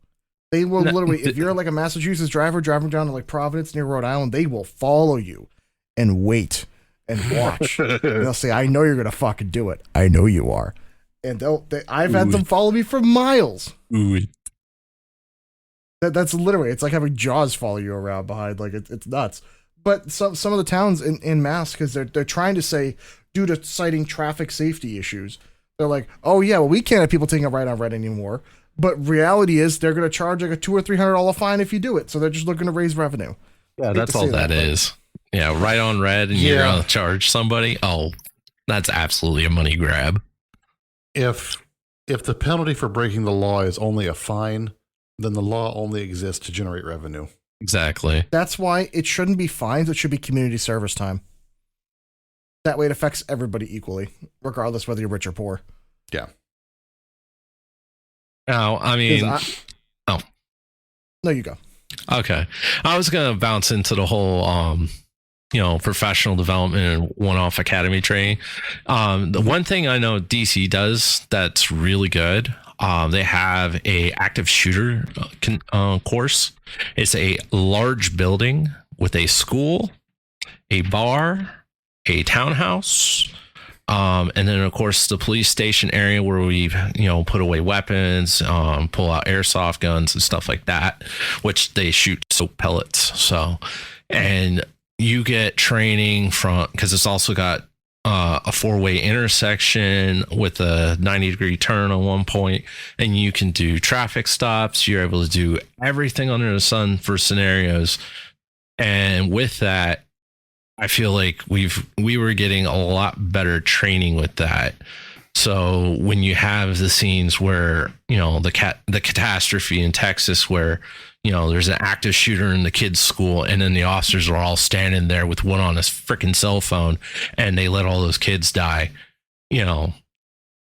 D: They will literally, if you're like a Massachusetts driver driving down to like Providence near Rhode Island, they will follow you and wait and watch. And they'll say, I know you're going to fucking do it. I know you are. And I've had them follow me for miles. That's literally, it's like having Jaws follow you around behind. Like it's nuts. But some of the towns in Mass, because they're trying to say, due to citing traffic safety issues, they're like, oh yeah, well we can't have people taking a right on red anymore. But reality is they're going to charge like a $200 or $300 fine if you do it. So they're just looking to raise revenue.
E: Yeah, that's all that is. Yeah, right on red, and you're going to charge somebody. Oh, that's absolutely a money grab.
C: If the penalty for breaking the law is only a fine, then the law only exists to generate revenue.
E: Exactly.
D: That's why it shouldn't be fines. It should be community service time. That way it affects everybody equally, regardless whether you're rich or poor.
C: Yeah.
E: Now, I mean...
D: No, you go.
E: Okay. I was going to bounce into the whole, professional development and one-off academy training. The one thing I know DC does that's really good, they have a active shooter course. It's a large building with a school, a bar, a townhouse, and then of course the police station area where we've put away weapons, pull out airsoft guns and stuff like that, which they shoot soap pellets. So, and you get training from, because it's also got a four-way intersection with a 90-degree turn on one point, and you can do traffic stops. You're able to do everything under the sun for scenarios, and with that, I feel like we were getting a lot better training with that. So when you have the scenes where, the catastrophe in Texas where, there's an active shooter in the kids' school and then the officers are all standing there with one on his freaking cell phone and they let all those kids die,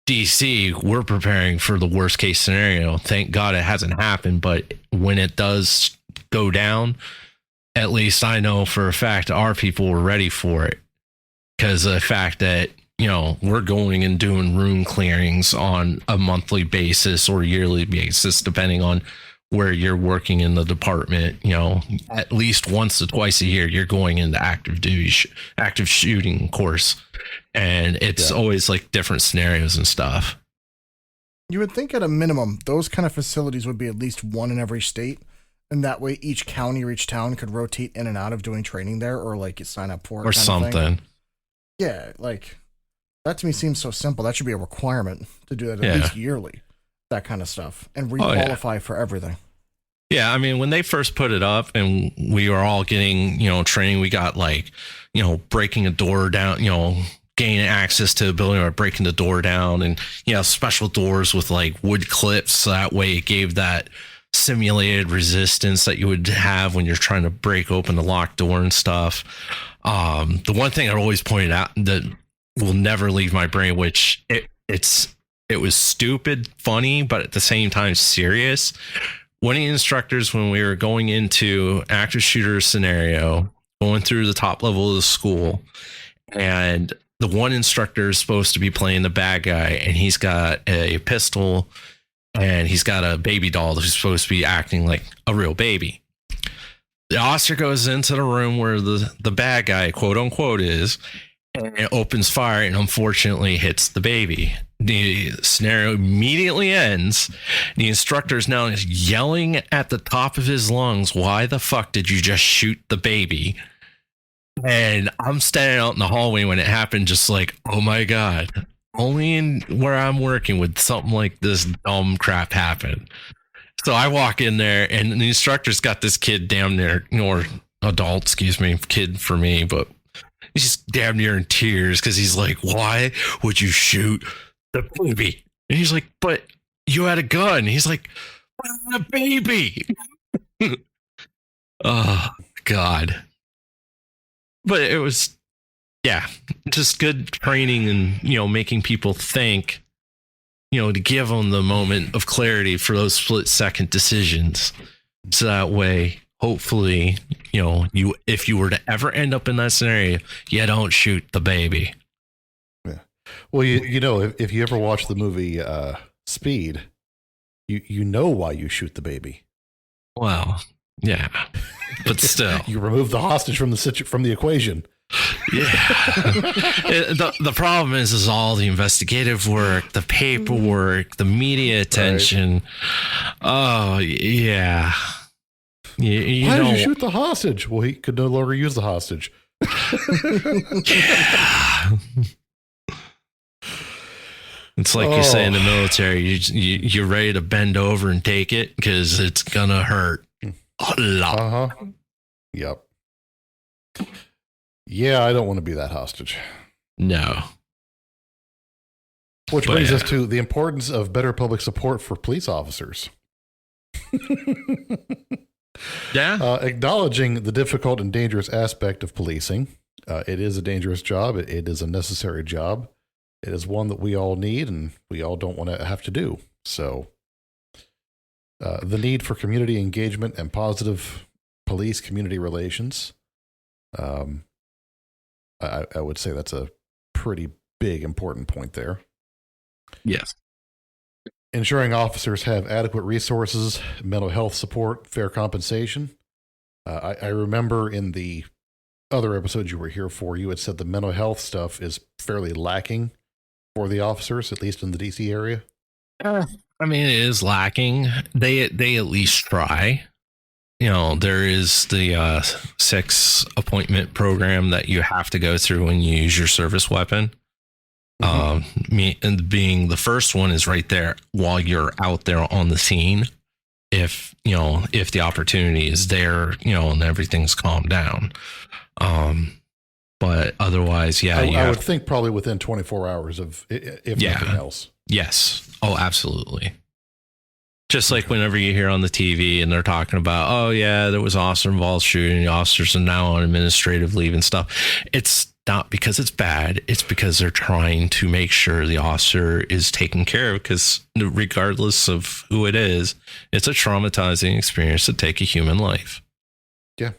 E: DC, we're preparing for the worst case scenario. Thank God it hasn't happened. But when it does go down, at least I know for a fact our people were ready for it, because of the fact that we're going and doing room clearings on a monthly basis or yearly basis, depending on where you're working in the department. At least once or twice a year, you're going into active duty, active shooting course. And it's always like different scenarios and stuff.
D: You would think at a minimum, those kind of facilities would be at least one in every state. And that way each county or each town could rotate in and out of doing training there, or like you sign up for it.
E: Or something.
D: Yeah, like that to me seems so simple. That should be a requirement to do that at least yearly, that kind of stuff, and re-qualify for everything.
E: Yeah, I mean, when they first put it up and we were all getting, training, we got like, breaking a door down, gaining access to a building or breaking the door down, and, special doors with like wood clips. So that way it gave that simulated resistance that you would have when you're trying to break open the locked door and stuff. The one thing I always pointed out that will never leave my brain, which it was stupid, funny, but at the same time serious. One of the instructors, when we were going into active shooter scenario, going through the top level of the school, and the one instructor is supposed to be playing the bad guy, and he's got a pistol and he's got a baby doll who's supposed to be acting like a real baby. The officer goes into the room where the bad guy, quote unquote, is, and it opens fire and unfortunately hits the baby. The scenario immediately ends. The instructor is now yelling at the top of his lungs, "Why the fuck did you just shoot the baby?" And I'm standing out in the hallway when it happened, just like, oh my God, only in where I'm working would something like this dumb crap happen. So I walk in there and the instructor's got this kid damn near, or adult, excuse me, kid for me, but he's just damn near in tears because he's like, "Why would you shoot the baby?" And he's like, "But you had a gun." He's like, "But I'm a baby." Oh, God. But it was, just good training and, making people think, to give them the moment of clarity for those split second decisions. So that way, hopefully, if you were to ever end up in that scenario, you don't shoot the baby.
C: Yeah. Well, if you ever watch the movie Speed, you know why you shoot the baby.
E: Well, yeah, but still,
C: you remove the hostage from the equation.
E: Yeah. The problem is all the investigative work, the paperwork, the media attention. Right. Oh, yeah.
C: Why did you shoot the hostage? Well, he could no longer use the hostage.
E: Yeah. It's like you say in the military, you're ready to bend over and take it because it's gonna hurt a lot.
C: Uh-huh. Yep. Yeah, I don't want to be that hostage.
E: No.
C: Which brings us to the importance of better public support for police officers.
E: Yeah.
C: Acknowledging the difficult and dangerous aspect of policing. It is a dangerous job. It is a necessary job. It is one that we all need and we all don't want to have to do. So the need for community engagement and positive police community relations. I would say that's a pretty big, important point there.
E: Yes.
C: Ensuring officers have adequate resources, mental health support, fair compensation. I remember in the other episodes you were here for, you had said the mental health stuff is fairly lacking for the officers, at least in the DC area.
E: I mean, it is lacking. They at least try. There is the 6 appointment program that you have to go through when you use your service weapon. And being the first one is right there while you're out there on the scene. If the opportunity is there, and everything's calmed down. But otherwise, I
C: would think probably within 24 hours of, if nothing else.
E: Yes. Oh, absolutely. Just like whenever you hear on the TV and they're talking about, oh yeah, there was officer involved shooting, the officers are now on administrative leave and stuff. It's not because it's bad. It's because they're trying to make sure the officer is taken care of, because regardless of who it is, it's a traumatizing experience to take a human life.
C: Yeah.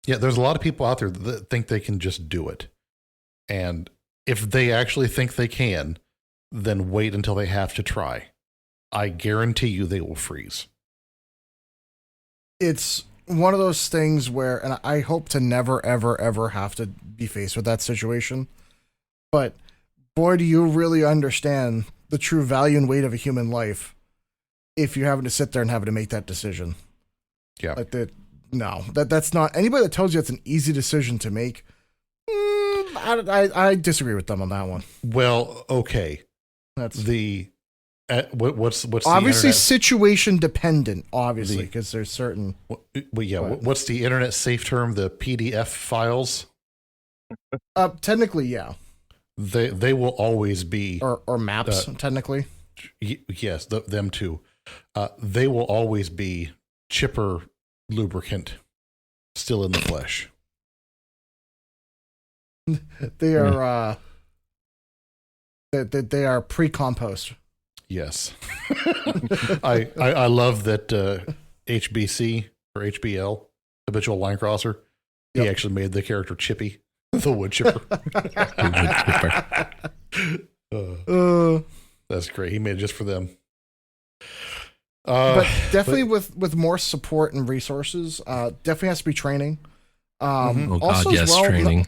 C: Yeah. There's a lot of people out there that think they can just do it. And if they actually think they can, then wait until they have to try. I guarantee you they will freeze.
D: It's one of those things where, and I hope to never, ever, ever have to be faced with that situation. But boy, do you really understand the true value and weight of a human life if you're having to sit there and having to make that decision.
C: Yeah.
D: Like that's not, anybody that tells you it's an easy decision to make, I disagree with them on that one.
C: Well, okay.
D: That's
C: what's the
D: obviously
C: internet?
D: Situation dependent, obviously, because there's certain.
C: Well, yeah. What's the internet safe term? The PDF files.
D: Technically, yeah.
C: They will always be
D: Or maps, technically.
C: Yes, them too. They will always be chipper lubricant still in the flesh.
D: They are they are pre-compost.
C: Yes. I love that HBC or HBL, habitual line crosser, he actually made the character Chippy, the wood chipper. That's great. He made it just for them.
D: But definitely with more support and resources, definitely has to be training.
E: Oh God, yes, training.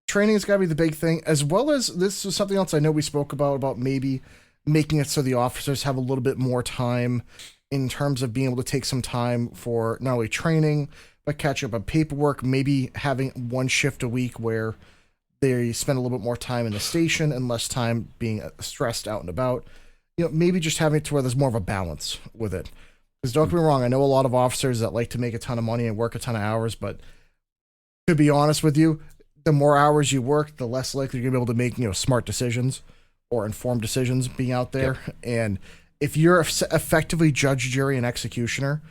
D: Training has got to be the big thing, as well as this is something else I know we spoke about maybe making it so the officers have a little bit more time in terms of being able to take some time for not only training, but catch up on paperwork, maybe having one shift a week where they spend a little bit more time in the station and less time being stressed out and about. You know, maybe just having it to where there's more of a balance with it. Because don't get me wrong, I know a lot of officers that like to make a ton of money and work a ton of hours, but to be honest with you, the more hours you work, the less likely you're going to be able to make, smart decisions or informed decisions being out there. Yep. And if you're effectively judge, jury, and executioner,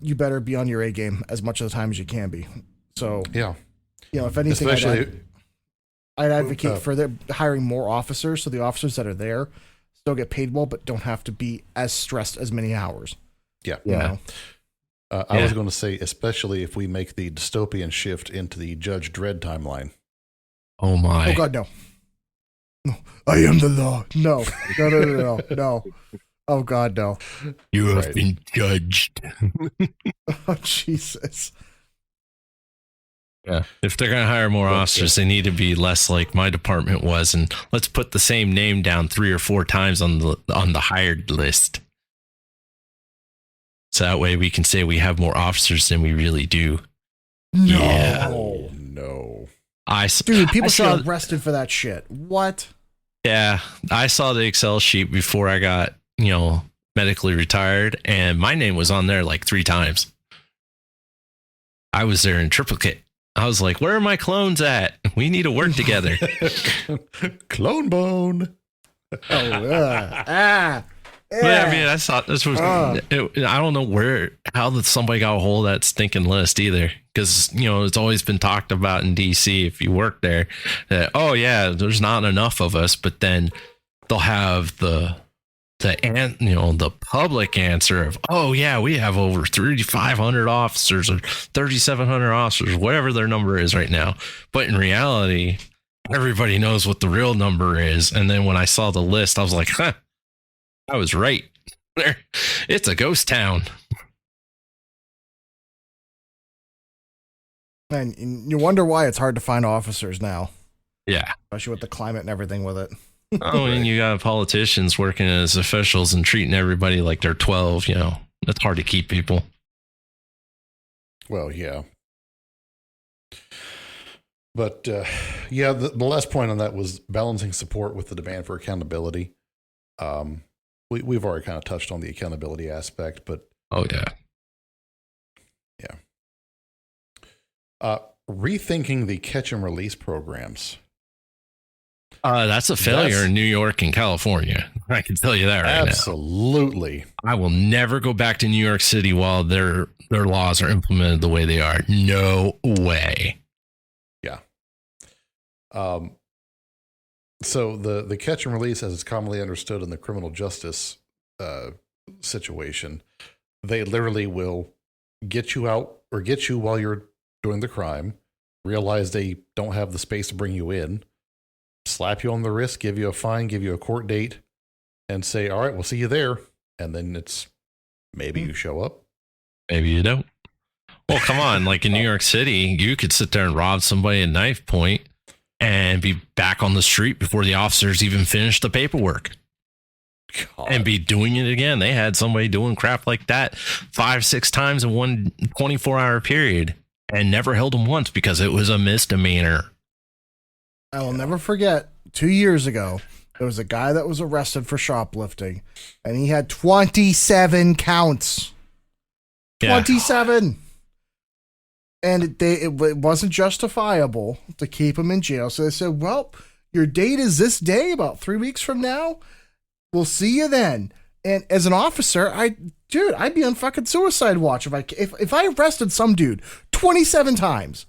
D: you better be on your A game as much of the time as you can be. So,
C: yeah,
D: if anything, I'd advocate for hiring more officers so the officers that are there still get paid well, but don't have to be as stressed as many hours.
C: Yeah.
E: Yeah.
C: I was going to say, especially if we make the dystopian shift into the Judge Dredd timeline.
E: Oh my!
D: Oh God, no! No, I am the law. No. No. Oh God, no!
E: You have been judged.
D: Oh Jesus!
E: Yeah, if they're going to hire more officers, they need to be less like my department was, and let's put the same name down 3 or 4 times on the hired list. So that way we can say we have more officers than we really do.
D: No.
E: Yeah.
C: No.
D: Dude, people should get arrested for that shit. What?
E: Yeah, I saw the Excel sheet before I got, medically retired, and my name was on there like 3 times. I was there in triplicate. I was like, where are my clones at? We need to work together.
C: Clone bone.
E: But I mean, I thought this was. I don't know how somebody got a hold of that stinking list either, because it's always been talked about in DC. If you work there, that there's not enough of us, but then they'll have the public answer of, we have over 3,500 officers or 3,700 officers, whatever their number is right now. But in reality, everybody knows what the real number is. And then when I saw the list, I was like, I was right. It's a ghost town.
D: And you wonder why it's hard to find officers now.
E: Yeah.
D: Especially with the climate and everything with it.
E: And you got politicians working as officials and treating everybody like they're 12, It's hard to keep people.
C: Well, yeah. But, the last point on that was balancing support with the demand for accountability. We've already kind of touched on the accountability aspect, but rethinking the catch and release programs.
E: That's a failure in New York and California. I can tell you that right now.
C: Absolutely.
E: I will never go back to New York City while their laws are implemented the way they are. No way.
C: Yeah. So the catch and release, as it's commonly understood in the criminal justice situation, they literally will get you out or get you while you're doing the crime, realize they don't have the space to bring you in, slap you on the wrist, give you a fine, give you a court date, and say, all right, we'll see you there. And then it's maybe you show up.
E: Maybe you don't. Well, come on. Like in New York City, you could sit there and rob somebody at knife point and be back on the street before the officers even finish the paperwork. God. And be doing it again. They had somebody doing crap like that 5-6 times in one 24-hour period and never held them once because it was a misdemeanor.
D: I will never forget 2 years ago, there was a guy that was arrested for shoplifting and he had 27 counts. 27. Yeah. And it wasn't justifiable to keep him in jail. So they said, well, your date is this day, about 3 weeks from now. We'll see you then. And as an officer, I'd be on fucking suicide watch if I arrested some dude 27 times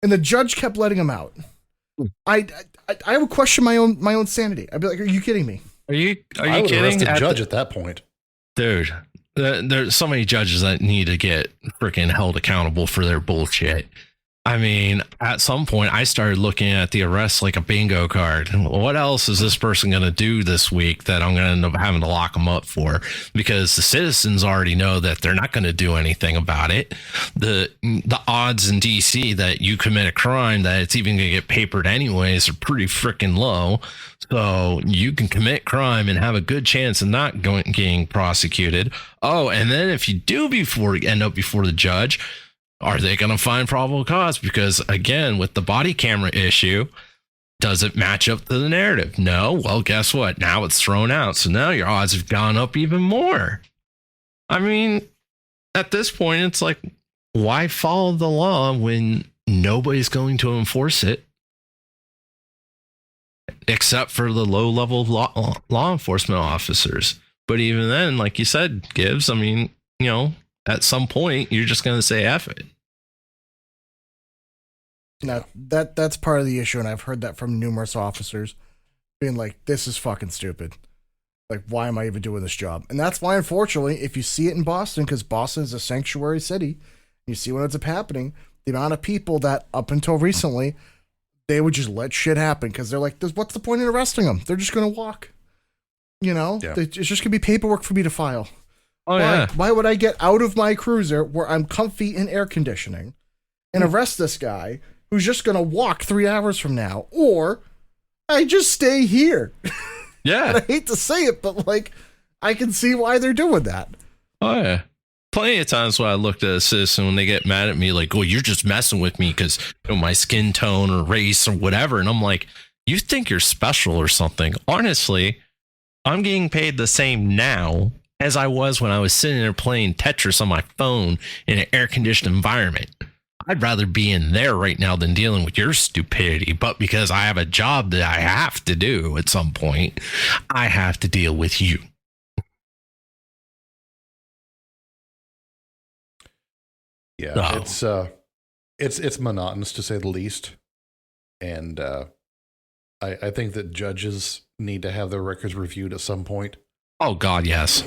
D: and the judge kept letting him out. I would question my own sanity. I'd be like, are you kidding me?
E: Are you
C: I would
E: kidding?
C: Arrest the judge at that point.
E: Dude, there's so many judges that need to get freaking held accountable for their bullshit. I mean, at some point, I started looking at the arrest like a bingo card. What else is this person going to do this week that I'm going to end up having to lock them up for? Because the citizens already know that they're not going to do anything about it. The odds in D.C. that you commit a crime that it's even going to get papered anyways are pretty freaking low. So you can commit crime and have a good chance of not getting prosecuted. Oh, and then if you do end up before the judge, are they going to find probable cause? Because again, with the body camera issue, does it match up to the narrative? No. Well, guess what? Now it's thrown out. So now your odds have gone up even more. I mean, at this point, it's like, why follow the law when nobody's going to enforce it? Except for the low level law enforcement officers. But even then, like you said, Gibbs, I mean, at some point, you're just going to say F it.
D: Now, that's part of the issue, and I've heard that from numerous officers being like, this is fucking stupid. Like, why am I even doing this job? And that's why, unfortunately, if you see it in Boston, because Boston is a sanctuary city, you see what ends up happening, the amount of people that, up until recently, they would just let shit happen, because they're like, what's the point in arresting them? They're just going to walk. Yeah. It's just going to be paperwork for me to file. Why would I get out of my cruiser where I'm comfy in air conditioning and arrest this guy who's just going to walk 3 hours from now? Or I just stay here.
E: Yeah.
D: And I hate to say it, but like, I can see why they're doing that.
E: Oh, yeah. Plenty of times when I looked at a citizen when they get mad at me, like, oh, you're just messing with me because my skin tone or race or whatever. And I'm like, you think you're special or something. Honestly, I'm getting paid the same now as I was when I was sitting there playing Tetris on my phone in an air-conditioned environment. I'd rather be in there right now than dealing with your stupidity. But because I have a job that I have to do at some point, I have to deal with you.
C: Yeah, it's monotonous to say the least. And I think that judges need to have their records reviewed at some point.
E: Oh, God, yes.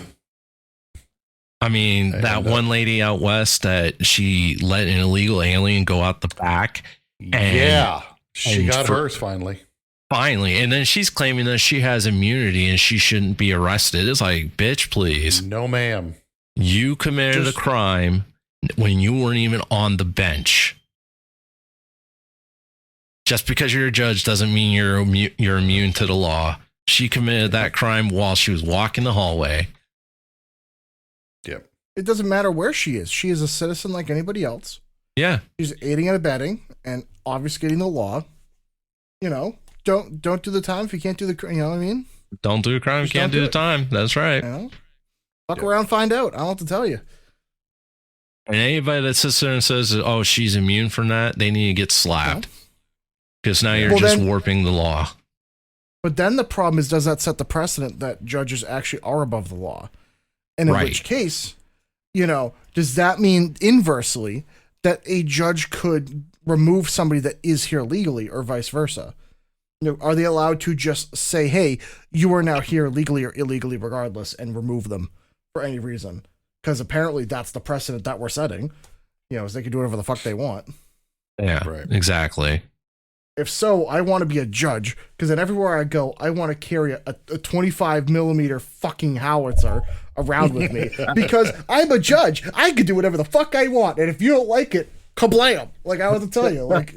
E: I mean, that one lady out west that she let an illegal alien go out the back. And,
C: she got hers finally.
E: Finally. And then she's claiming that she has immunity and she shouldn't be arrested. It's like, bitch, please.
C: No, ma'am.
E: You committed a crime when you weren't even on the bench. Just because you're a judge doesn't mean you're immune to the law. She committed that crime while she was walking the hallway.
C: Yep.
D: It doesn't matter where she is. She is a citizen like anybody else.
E: Yeah.
D: She's aiding and abetting and obfuscating the law. Don't do the time if you can't do the, you know what I mean?
E: Don't do a crime, you can't do the time. That's right.
D: Fuck around, find out. I don't have to tell you.
E: And anybody that sits there and says, oh, she's immune from that, they need to get slapped. Because now you're just warping the law.
D: But then the problem is, does that set the precedent that judges actually are above the law? And in which case, does that mean inversely that a judge could remove somebody that is here legally or vice versa? Are they allowed to just say, hey, you are now here legally or illegally regardless and remove them for any reason? Because apparently that's the precedent that we're setting. Is they can do whatever the fuck they want.
E: Yeah,
C: Right.
E: exactly.
D: If so, I want to be a judge, because then everywhere I go, I want to carry a 25 millimeter fucking howitzer around with me, because I'm a judge. I can do whatever the fuck I want, and if you don't like it, kablam! Like I was to tell you, like,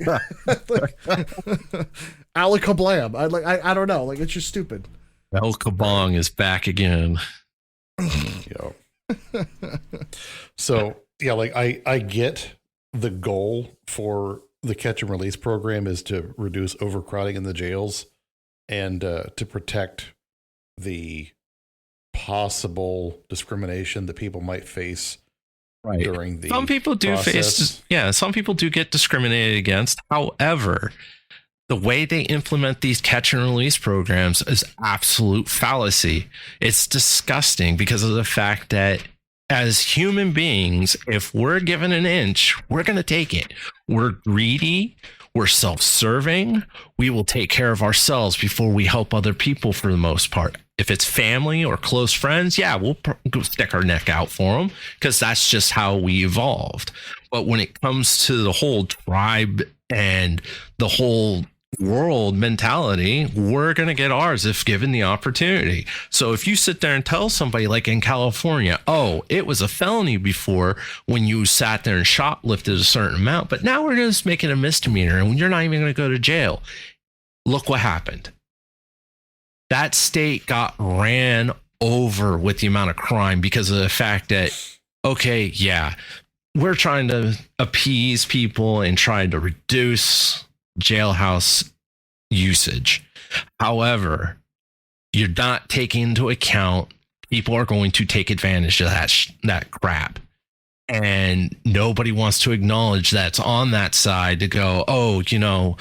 D: ala kablam. I don't know, like it's just stupid.
E: El Kabong is back again.
C: Yo. So yeah, like I get the goal for the catch and release program is to reduce overcrowding in the jails and to protect the possible discrimination that people might face during the
E: some people do
C: process.
E: some people do get discriminated against. However, the way they implement these catch and release programs is absolute fallacy. It's disgusting because of the fact that as human beings, if we're given an inch, we're going to take it. We're greedy. We're self-serving. We will take care of ourselves before we help other people for the most part. If it's family or close friends, yeah, we'll go stick our neck out for them because that's just how we evolved. But when it comes to the whole tribe and the whole world mentality, we're going to get ours if given the opportunity. So if you sit there and tell somebody like in California, oh, it was a felony before when you sat there and shoplifted a certain amount, but now we're going to just make it a misdemeanor and you're not even going to go to jail. Look what happened. That state got ran over with the amount of crime because of the fact that, okay, yeah, we're trying to appease people and trying to reduce jailhouse usage. However, you're not taking into account people are going to take advantage of that crap. And nobody wants to acknowledge that's on that side to go, oh, you know,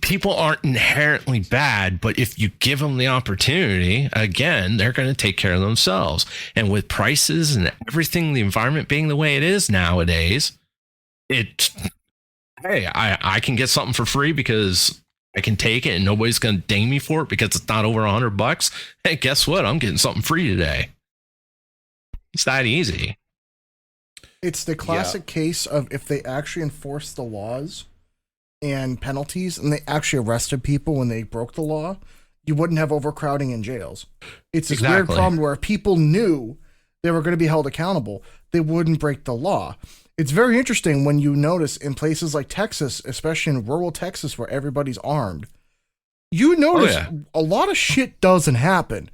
E: people aren't inherently bad, but if you give them the opportunity, again, they're going to take care of themselves. And with prices and everything, the environment being the way it is nowadays, hey, I can get something for free because I can take it and nobody's going to ding me for it because it's not over $100. Hey, guess what? I'm getting something free today. It's that easy.
D: It's the classic case of if they actually enforced the laws and penalties and they actually arrested people when they broke the law, you wouldn't have overcrowding in jails. It's this weird problem where if people knew they were going to be held accountable, they wouldn't break the law. It's very interesting when you notice in places like Texas, especially in rural Texas where everybody's armed, you notice a lot of shit doesn't happen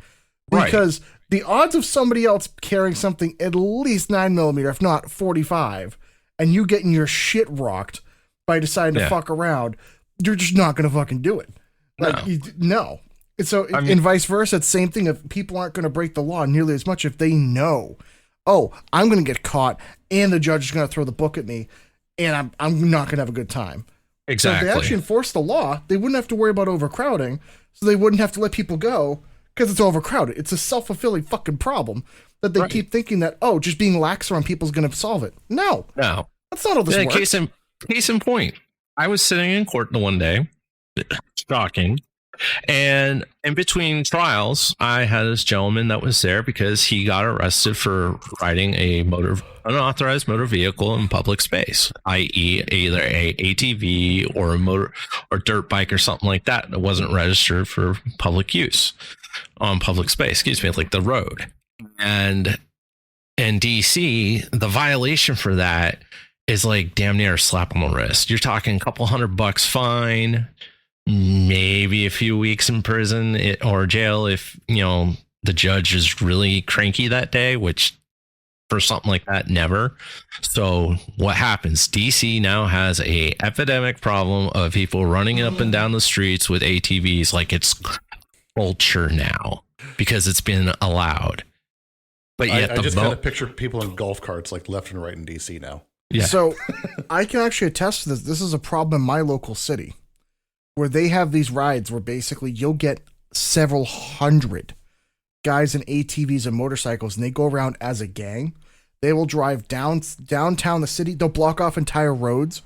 D: because the odds of somebody else carrying something at least 9mm, if not 45, and you getting your shit rocked by deciding to fuck around, you're just not going to fucking do it. Like, no. And so, and vice versa, it's the same thing. If people aren't going to break the law nearly as much, if they know, oh, I'm going to get caught and the judge is going to throw the book at me and I'm not going to have a good time.
E: Exactly.
D: So if they actually enforce the law, they wouldn't have to worry about overcrowding. So they wouldn't have to let people go because it's overcrowded. It's a self-fulfilling fucking problem that they keep thinking that, oh, just being lax around people is going to solve it. No. That's not how this works.
E: Case in point, I was sitting in court the one day, shocking, and in between trials, I had this gentleman that was there because he got arrested for riding unauthorized motor vehicle in public space, i.e. either a ATV or a motor or dirt bike or something like that wasn't registered for public use on public space, like the road. And in DC, the violation for that is like damn near a slap on the wrist. You're talking a couple $100 fine, maybe a few weeks in prison or jail if, you know, the judge is really cranky that day, which for something like that, never. So what happens? DC now has a epidemic problem of people running up and down the streets with ATVs like it's culture now because it's been allowed. But yet
C: I just kind of picture people in golf carts like left and right in DC now.
D: Yeah. So I can actually attest to this. This is a problem in my local city where they have these rides where basically you'll get several hundred guys in ATVs and motorcycles and they go around as a gang. They will drive downtown the city. They'll block off entire roads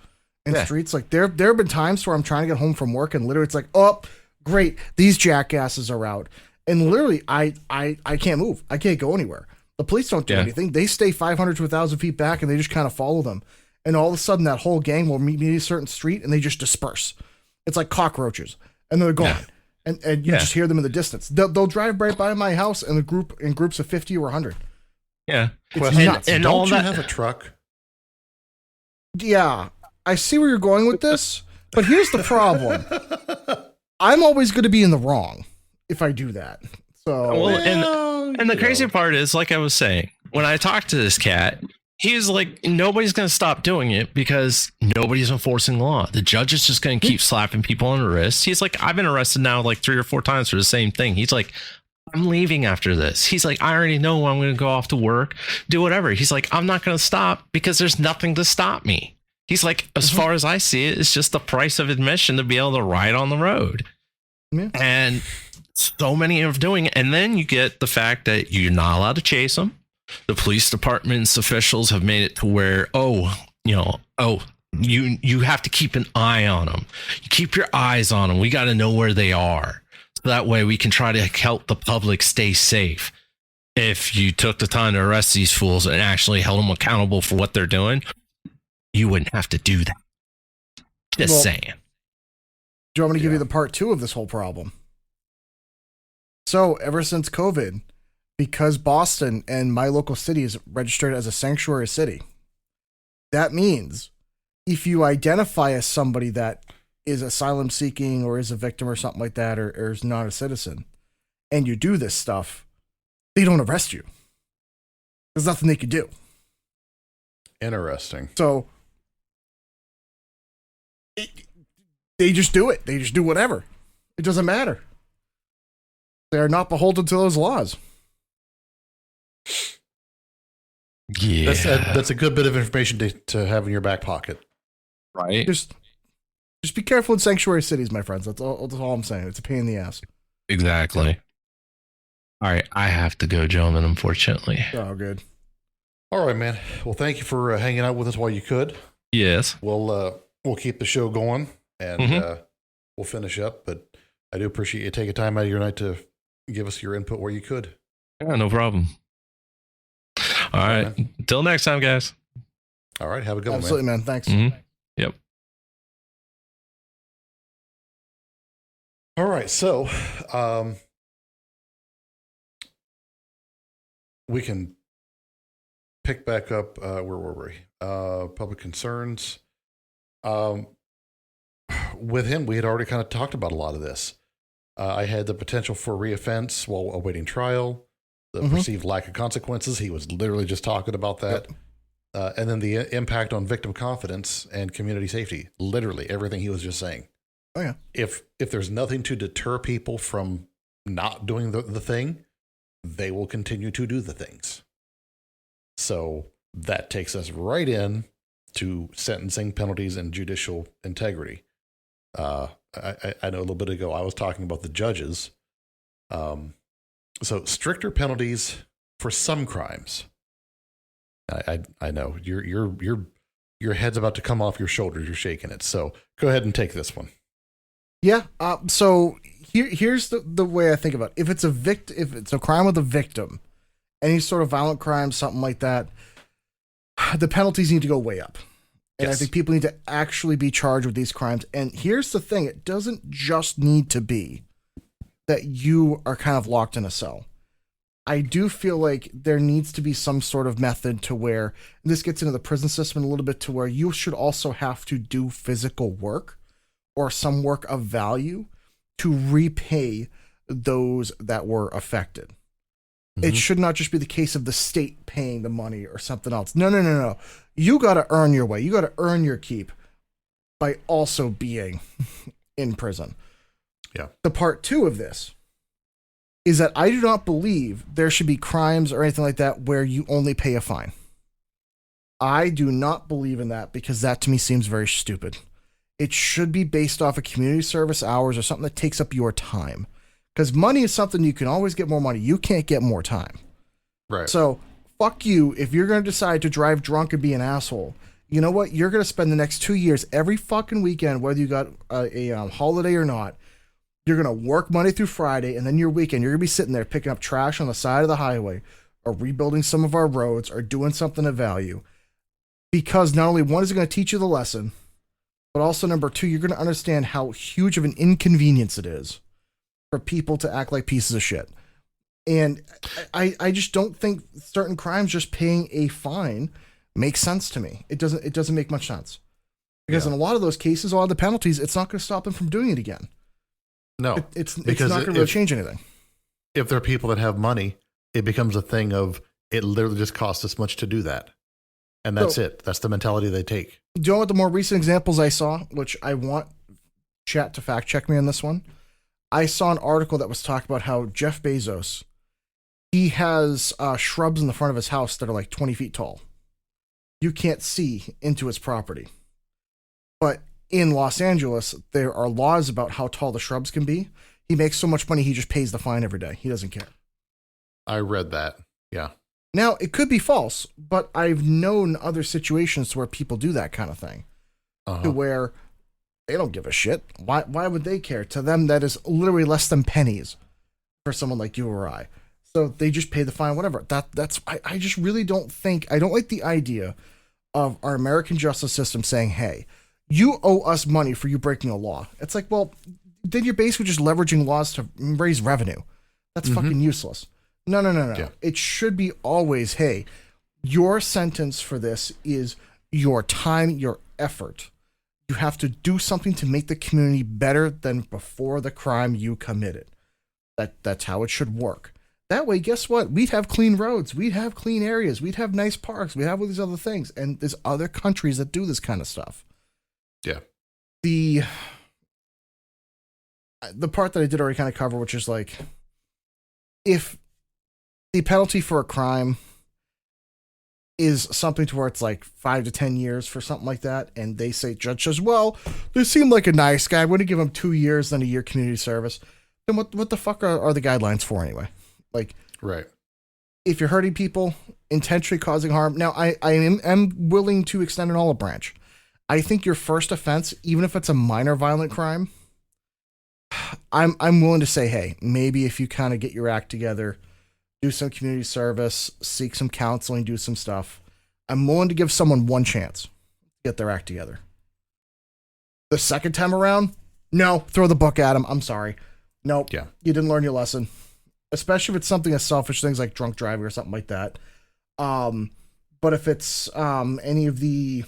D: and streets. Like there have been times where I'm trying to get home from work and literally it's like, oh, great. These jackasses are out. And literally I can't move. I can't go anywhere. The police don't do anything. They stay 500 to 1,000 feet back and they just kind of follow them. and all of a sudden that whole gang will meet me at a certain street and they just disperse. It's like cockroaches, and they're gone. Yeah. And you just hear them in the distance. They'll drive right by my house in groups of 50 or 100.
E: Yeah.
C: And don't you have a truck?
D: Yeah, I see where you're going with this, but here's the problem. I'm always going to be in the wrong if I do that. So,
E: and the crazy part is, like I was saying, when I talked to this cat, he's like, nobody's going to stop doing it because nobody's enforcing the law. The judge is just going to keep slapping people on the wrist. He's like, I've been arrested now like 3 or 4 times for the same thing. He's like, I'm leaving after this. He's like, I already know I'm going to go off to work, do whatever. He's like, I'm not going to stop because there's nothing to stop me. He's like, as far as I see it, it's just the price of admission to be able to ride on the road. Yeah. And so many are doing it. And then you get the fact that you're not allowed to chase them. The police department's officials have made it to where, you have to keep an eye on them. You keep your eyes on them. We got to know where they are. So that way we can try to help the public stay safe. If you took the time to arrest these fools and actually held them accountable for what they're doing, you wouldn't have to do that. Just saying. Do
D: you want me to give you the part 2 of this whole problem? So ever since COVID, because Boston and my local city is registered as a sanctuary city, that means if you identify as somebody that is asylum seeking or is a victim or something like that, or is not a citizen, and you do this stuff, they don't arrest you. There's nothing they could do.
C: Interesting.
D: So they just do it. They just do whatever. It doesn't matter. They are not beholden to those laws.
E: Yeah.
C: That's a good bit of information to have in your back pocket.
E: Right.
D: Just be careful in sanctuary cities, my friends. That's all I'm saying. It's a pain in the ass.
E: Exactly. All right. I have to go, gentlemen, unfortunately.
D: Oh, good.
C: All right, man. Well, thank you for hanging out with us while you could.
E: Yes.
C: We'll keep the show going, and we'll finish up. But I do appreciate you taking time out of your night to give us your input where you could.
E: Yeah, no problem. All right. Until next time, guys.
C: All right. Have a good one, man.
D: Absolutely, man. Thanks.
E: Mm-hmm. Yep.
C: All right. So we can pick back up. Where were we? Public concerns. With him, we had already kind of talked about a lot of this. I had the potential for reoffense while awaiting trial, the perceived lack of consequences. He was literally just talking about that. Yep. And then the impact on victim confidence and community safety. Literally everything he was just saying.
D: Oh, yeah.
C: If there's nothing to deter people from not doing the thing, they will continue to do the things. So that takes us right in to sentencing, penalties, and judicial integrity. I know a little bit ago I was talking about the judges. So stricter penalties for some crimes. I know your head's about to come off your shoulders. You're shaking it. So go ahead and take this one.
D: Yeah. So here's the way I think about it. If it's a crime with a victim, any sort of violent crime, something like that, the penalties need to go way up. And yes. I think people need to actually be charged with these crimes. And here's the thing. It doesn't just need to be that you are kind of locked in a cell. I do feel like there needs to be some sort of method to where, and this gets into the prison system a little bit, to where you should also have to do physical work or some work of value to repay those that were affected. It should not just be the case of the state paying the money or something else. No. You got to earn your way. You got to earn your keep by also being in prison.
C: Yeah.
D: The part 2 of this is that I do not believe there should be crimes or anything like that where you only pay a fine. I do not believe in that, because that to me seems very stupid. It should be based off of community service hours or something that takes up your time. Because money is something you can always get more money. You can't get more time.
C: Right.
D: So fuck you if you're going to decide to drive drunk and be an asshole. You know what? You're going to spend the next 2 years every fucking weekend, whether you got a holiday or not. You're going to work Monday through Friday, and then your weekend, you're going to be sitting there picking up trash on the side of the highway, or rebuilding some of our roads, or doing something of value. because not only one is it going to teach you the lesson, but also number two, you're going to understand how huge of an inconvenience it is for people to act like pieces of shit. And I just don't think certain crimes just paying a fine makes sense to me. It doesn't make much sense. Because in a lot of those cases, a lot of the penalties, it's not going to stop them from doing it again.
C: No.
D: It's not going to really change anything.
C: If there are people that have money, it becomes a thing of it literally just costs this much to do that. And that's it. That's the mentality they take.
D: Do you know what the more recent examples I saw, which I want chat to fact check me on this one? I saw an article that was talking about how Jeff Bezos, he has shrubs in the front of his house that are like 20 feet tall. You can't see into his property. But in Los Angeles, there are laws about how tall the shrubs can be. He makes so much money, he just pays the fine every day. He doesn't care.
C: I read that. Yeah.
D: Now, it could be false, but I've known other situations where people do that kind of thing. To where they don't give a shit. Why would they care? To them, that is literally less than pennies for someone like you or I. So they just pay the fine, whatever. I just really don't think, I don't like the idea of our American justice system saying, hey, you owe us money for you breaking a law. It's like, well, then you're basically just leveraging laws to raise revenue. That's fucking useless. No. Yeah. It should be always, hey, your sentence for this is your time, your effort. You have to do something to make the community better than before the crime you committed. That's how it should work. That way, guess what? We'd have clean roads. We'd have clean areas. We'd have nice parks. We'd have all these other things. And there's other countries that do this kind of stuff.
C: Yeah.
D: The part that I did already kind of cover, which is like, if the penalty for a crime is something to where it's like 5 to 10 years for something like that, and they say, judge says, well, they seem like a nice guy, I'm going to give him 2 years, then a year community service, then what the fuck are the guidelines for anyway? Like,
C: right.
D: If you're hurting people, intentionally causing harm. Now, I am willing to extend an olive branch. I think your first offense, even if it's a minor violent crime, I'm willing to say, hey, maybe if you kind of get your act together, do some community service, seek some counseling, do some stuff, I'm willing to give someone one chance to get their act together. The second time around, no, throw the book at them. I'm sorry. Nope.
C: Yeah.
D: You didn't learn your lesson. Especially if it's something as selfish things like drunk driving or something like that. But if it's any of the,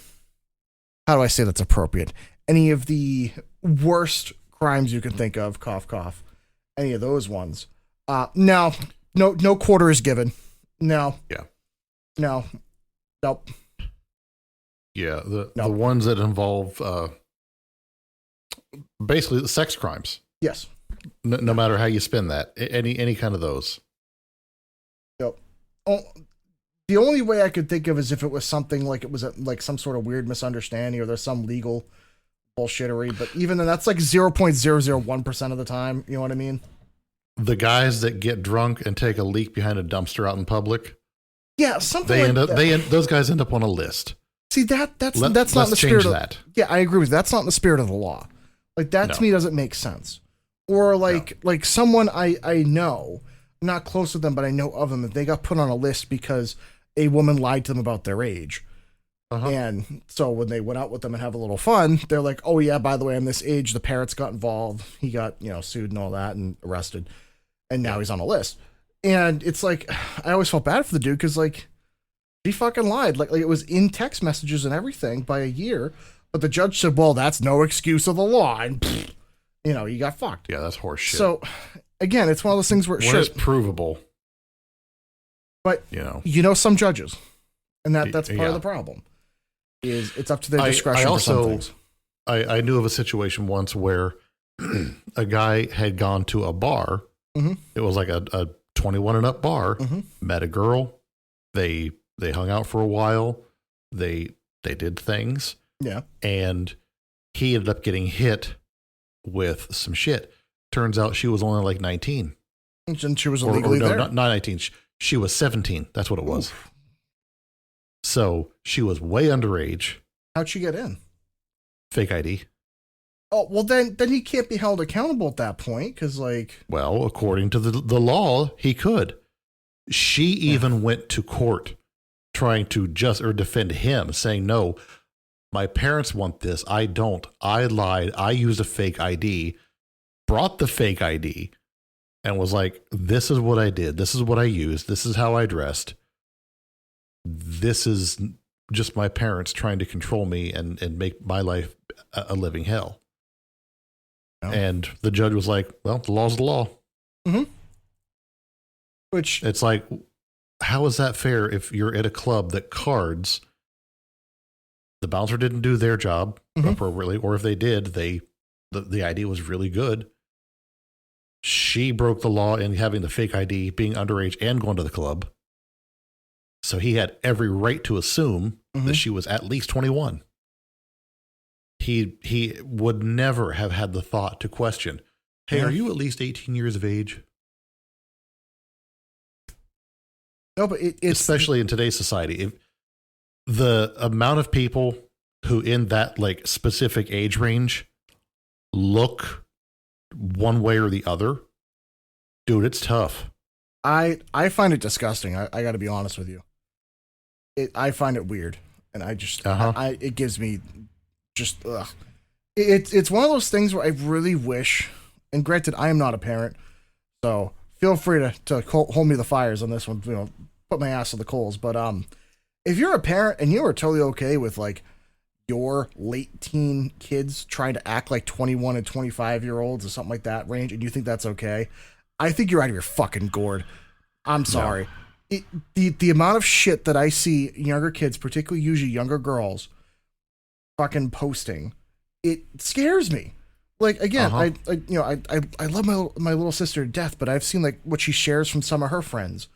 D: how do I say that's appropriate? Any of the worst crimes you can think of, cough, cough, any of those ones. No quarter is given. No.
C: Yeah.
D: No. Nope.
C: Yeah. The ones that involve basically sex crimes.
D: Yes.
C: No matter how you spin that, any kind of those.
D: Yep. Oh, the only way I could think of is if it was something like it was like some sort of weird misunderstanding or there's some legal bullshittery. But even then, that's like 0.001% of the time. You know what I mean?
C: The guys that get drunk and take a leak behind a dumpster out in public.
D: Yeah, something
C: those guys end up on a list.
D: See, that's not in the spirit of
C: that.
D: Yeah, I agree with that. That's not in the spirit of the law. Like that to me doesn't make sense. Or like someone I know, not close to them, but I know of them, that they got put on a list because a woman lied to them about their age. And so when they went out with them and have a little fun, they're like, oh yeah, by the way, I'm this age. The parents got involved. He got, sued and all that and arrested. And now he's on a list. And it's like, I always felt bad for the dude because like he fucking lied. Like it was in text messages and everything by a year. But the judge said, well, that's no excuse of the law. And you got fucked.
C: Yeah, that's horse shit.
D: So again, it's one of those things where
C: it's provable.
D: But some judges, and that's part of the problem. Is it's up to their discretion for some things.
C: I knew of a situation once where a guy had gone to a bar. Mm-hmm. It was like a 21 and up bar. Mm-hmm. Met a girl. They hung out for a while. They did things.
D: Yeah.
C: And he ended up getting hit with some shit. Turns out she was only like 19.
D: And she was illegally there?
C: Not 19. She was 17. That's what it was. Oof. So she was way underage.
D: How'd she get in?
C: Fake ID.
D: Oh, well, then he can't be held accountable at that point because, like...
C: Well, according to the law, he could. She even went to court trying to just or defend him, saying, no, my parents want this. I don't. I lied. I used a fake ID, brought the fake ID, and was like, this is what I did. This is what I used. This is how I dressed. This is just my parents trying to control me and make my life a living hell.
D: Oh.
C: And the judge was like, well, the law's the law.
D: Mm-hmm. Which
C: it's like, how is that fair if you're at a club that cards, the bouncer didn't do their job appropriately, or if they did, the ID was really good. She broke the law in having the fake ID, being underage and going to the club. So he had every right to assume that she was at least 21. He would never have had the thought to question, hey, are you at least 18 years of age?
D: No, but it's
C: especially in today's society, if the amount of people who in that like specific age range look one way or the other, dude, it's tough.
D: I find it disgusting. I got to be honest with you. I find it weird, and I just it gives me just ugh. It's one of those things where I really wish. And granted, I am not a parent, so feel free to hold me the fires on this one. You know, put my ass on the coals. But if you're a parent and you are totally okay with like your late teen kids trying to act like 21 and 25-year-olds or something like that range, and you think that's okay, I think you're out of your fucking gourd. I'm sorry. No. The amount of shit that I see younger kids, particularly usually younger girls, fucking posting, it scares me. Like again, I love my little sister to death, but I've seen like what she shares from some of her friends.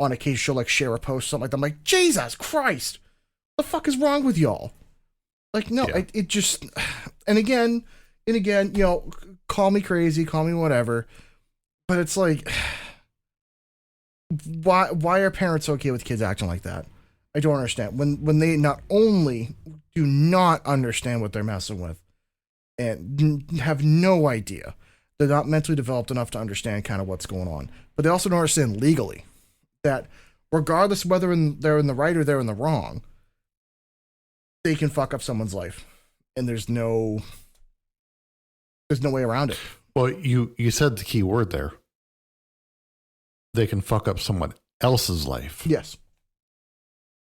D: On occasion, she'll like share a post, something like that. I'm like, Jesus Christ, what the fuck is wrong with y'all? Like, no, it just, and again, you know, call me crazy, call me whatever, but it's like, why are parents okay with kids acting like that? I don't understand. When they not only do not understand what they're messing with, and have no idea, they're not mentally developed enough to understand kind of what's going on, but they also don't understand legally that regardless of whether they're in the right or they're in the wrong, they can fuck up someone's life, and there's no way around it.
C: Well, you said the key word there. They can fuck up someone else's life.
D: Yes.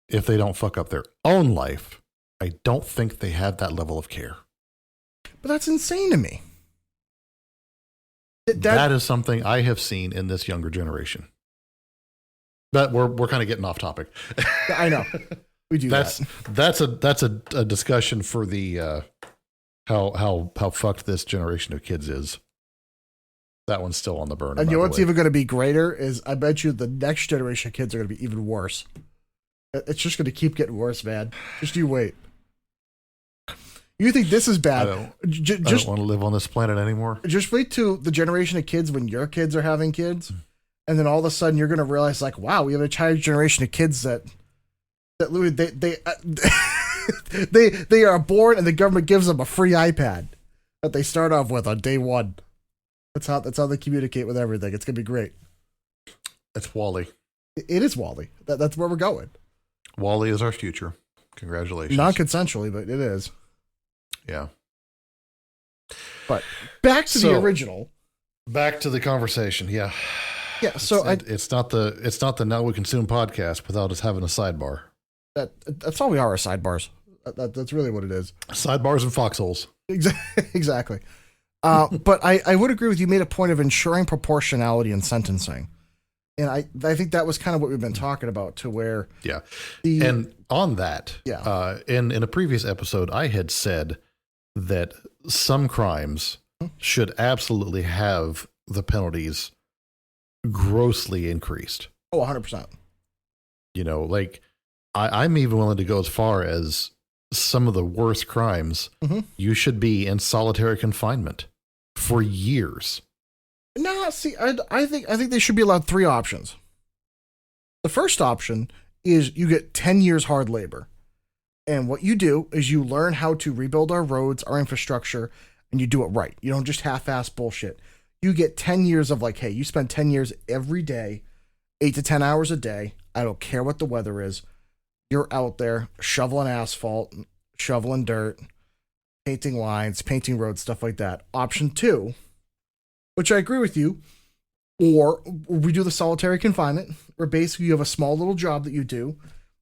C: If they don't fuck up their own life, I don't think they have that level of care.
D: But that's insane to me.
C: That is something I have seen in this younger generation. But we're kind of getting off topic.
D: I know. We do
C: that's a discussion for the how fucked this generation of kids is. That one's still on the burn.
D: And you know what's even going to be greater is I bet you the next generation of kids are going to be even worse. It's just going to keep getting worse, man. Just you wait. You think this is bad?
C: I don't want to live on this planet anymore. Just
D: wait till the generation of kids when your kids are having kids, and then all of a sudden you're going to realize, like, wow, we have a entire generation of kids that they are born and the government gives them a free iPad that they start off with on day one. That's how they communicate with everything. It's gonna be great.
C: It's Wally.
D: It is Wally. That's where we're going.
C: Wally is our future. Congratulations.
D: Non-consensually, but it is.
C: Yeah.
D: But back to the original.
C: Back to the conversation. Yeah.
D: Yeah. So
C: it's not the Now We Consume podcast without us having a sidebar.
D: That's all we are sidebars. That's really what it is.
C: Sidebars and foxholes.
D: Exactly. But I would agree with you. Made a point of ensuring proportionality in sentencing. And I think that was kind of what we've been talking about to where.
C: Yeah. And on that,
D: yeah.
C: In a previous episode, I had said that some crimes should absolutely have the penalties grossly increased.
D: Oh, 100%.
C: You know, like I'm even willing to go as far as some of the worst crimes, you should be in solitary confinement for years.
D: No, see, I think they should be allowed 3 options. The first option is you get 10 years hard labor. And what you do is you learn how to rebuild our roads, our infrastructure, and you do it right. You don't just half-ass bullshit. You get 10 years of like, hey, you spend 10 years every day, 8 to 10 hours a day. I don't care what the weather is. you're out there shoveling asphalt, shoveling dirt, painting lines, painting roads, stuff like that. Option 2, which I agree with you, or we do the solitary confinement, where basically you have a small little job that you do.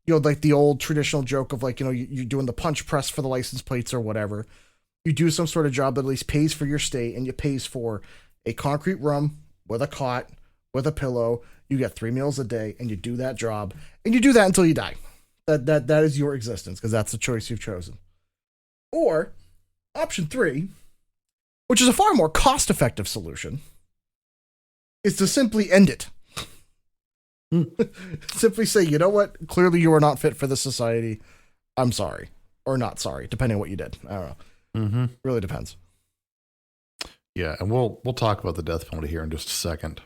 D: You know, like the old traditional joke of like, you know, you're doing the punch press for the license plates or whatever. You do some sort of job that at least pays for your stay, and you pays for a concrete room with a cot, with a pillow. You get 3 meals a day, and you do that job, and you do that until you die. That is your existence, because that's the choice you've chosen. Or option 3, which is a far more cost-effective solution, is to simply end it. Simply say, you know what? Clearly you are not fit for this society. I'm sorry. Or not sorry, depending on what you did. I don't know.
C: Mm-hmm.
D: Really depends.
C: Yeah, and we'll talk about the death penalty here in just a second.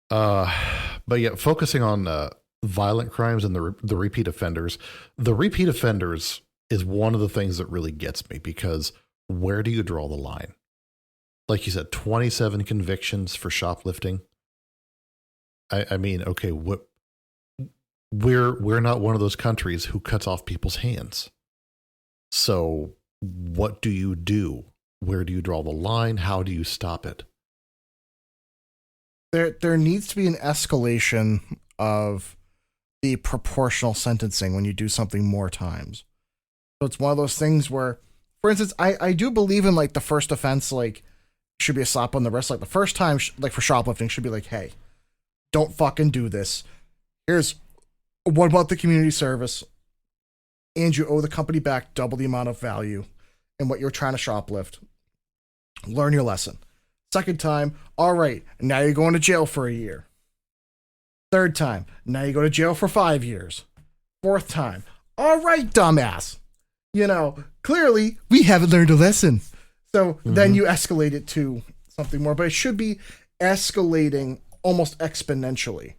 C: But yeah, focusing on violent crimes and the repeat offenders. The repeat offenders is one of the things that really gets me, because where do you draw the line? Like you said, 27 convictions for shoplifting. I mean, okay, we're not one of those countries who cuts off people's hands. So what do you do? Where do you draw the line? How do you stop it?
D: There needs to be an escalation of the proportional sentencing when you do something more times. So it's one of those things where, for instance, I do believe in like the first offense, like should be a slap on the wrist. Like the first time, like for shoplifting, should be like, hey, don't fucking do this. Here's what about the community service, and you owe the company back double the amount of value in what you're trying to shoplift. Learn your lesson. Second time, all right, now you're going to jail for a year. Third time, now you go to jail for 5 years. Fourth time, all right, dumbass. You know, clearly we haven't learned a lesson. So then you escalate it to something more, but it should be escalating almost exponentially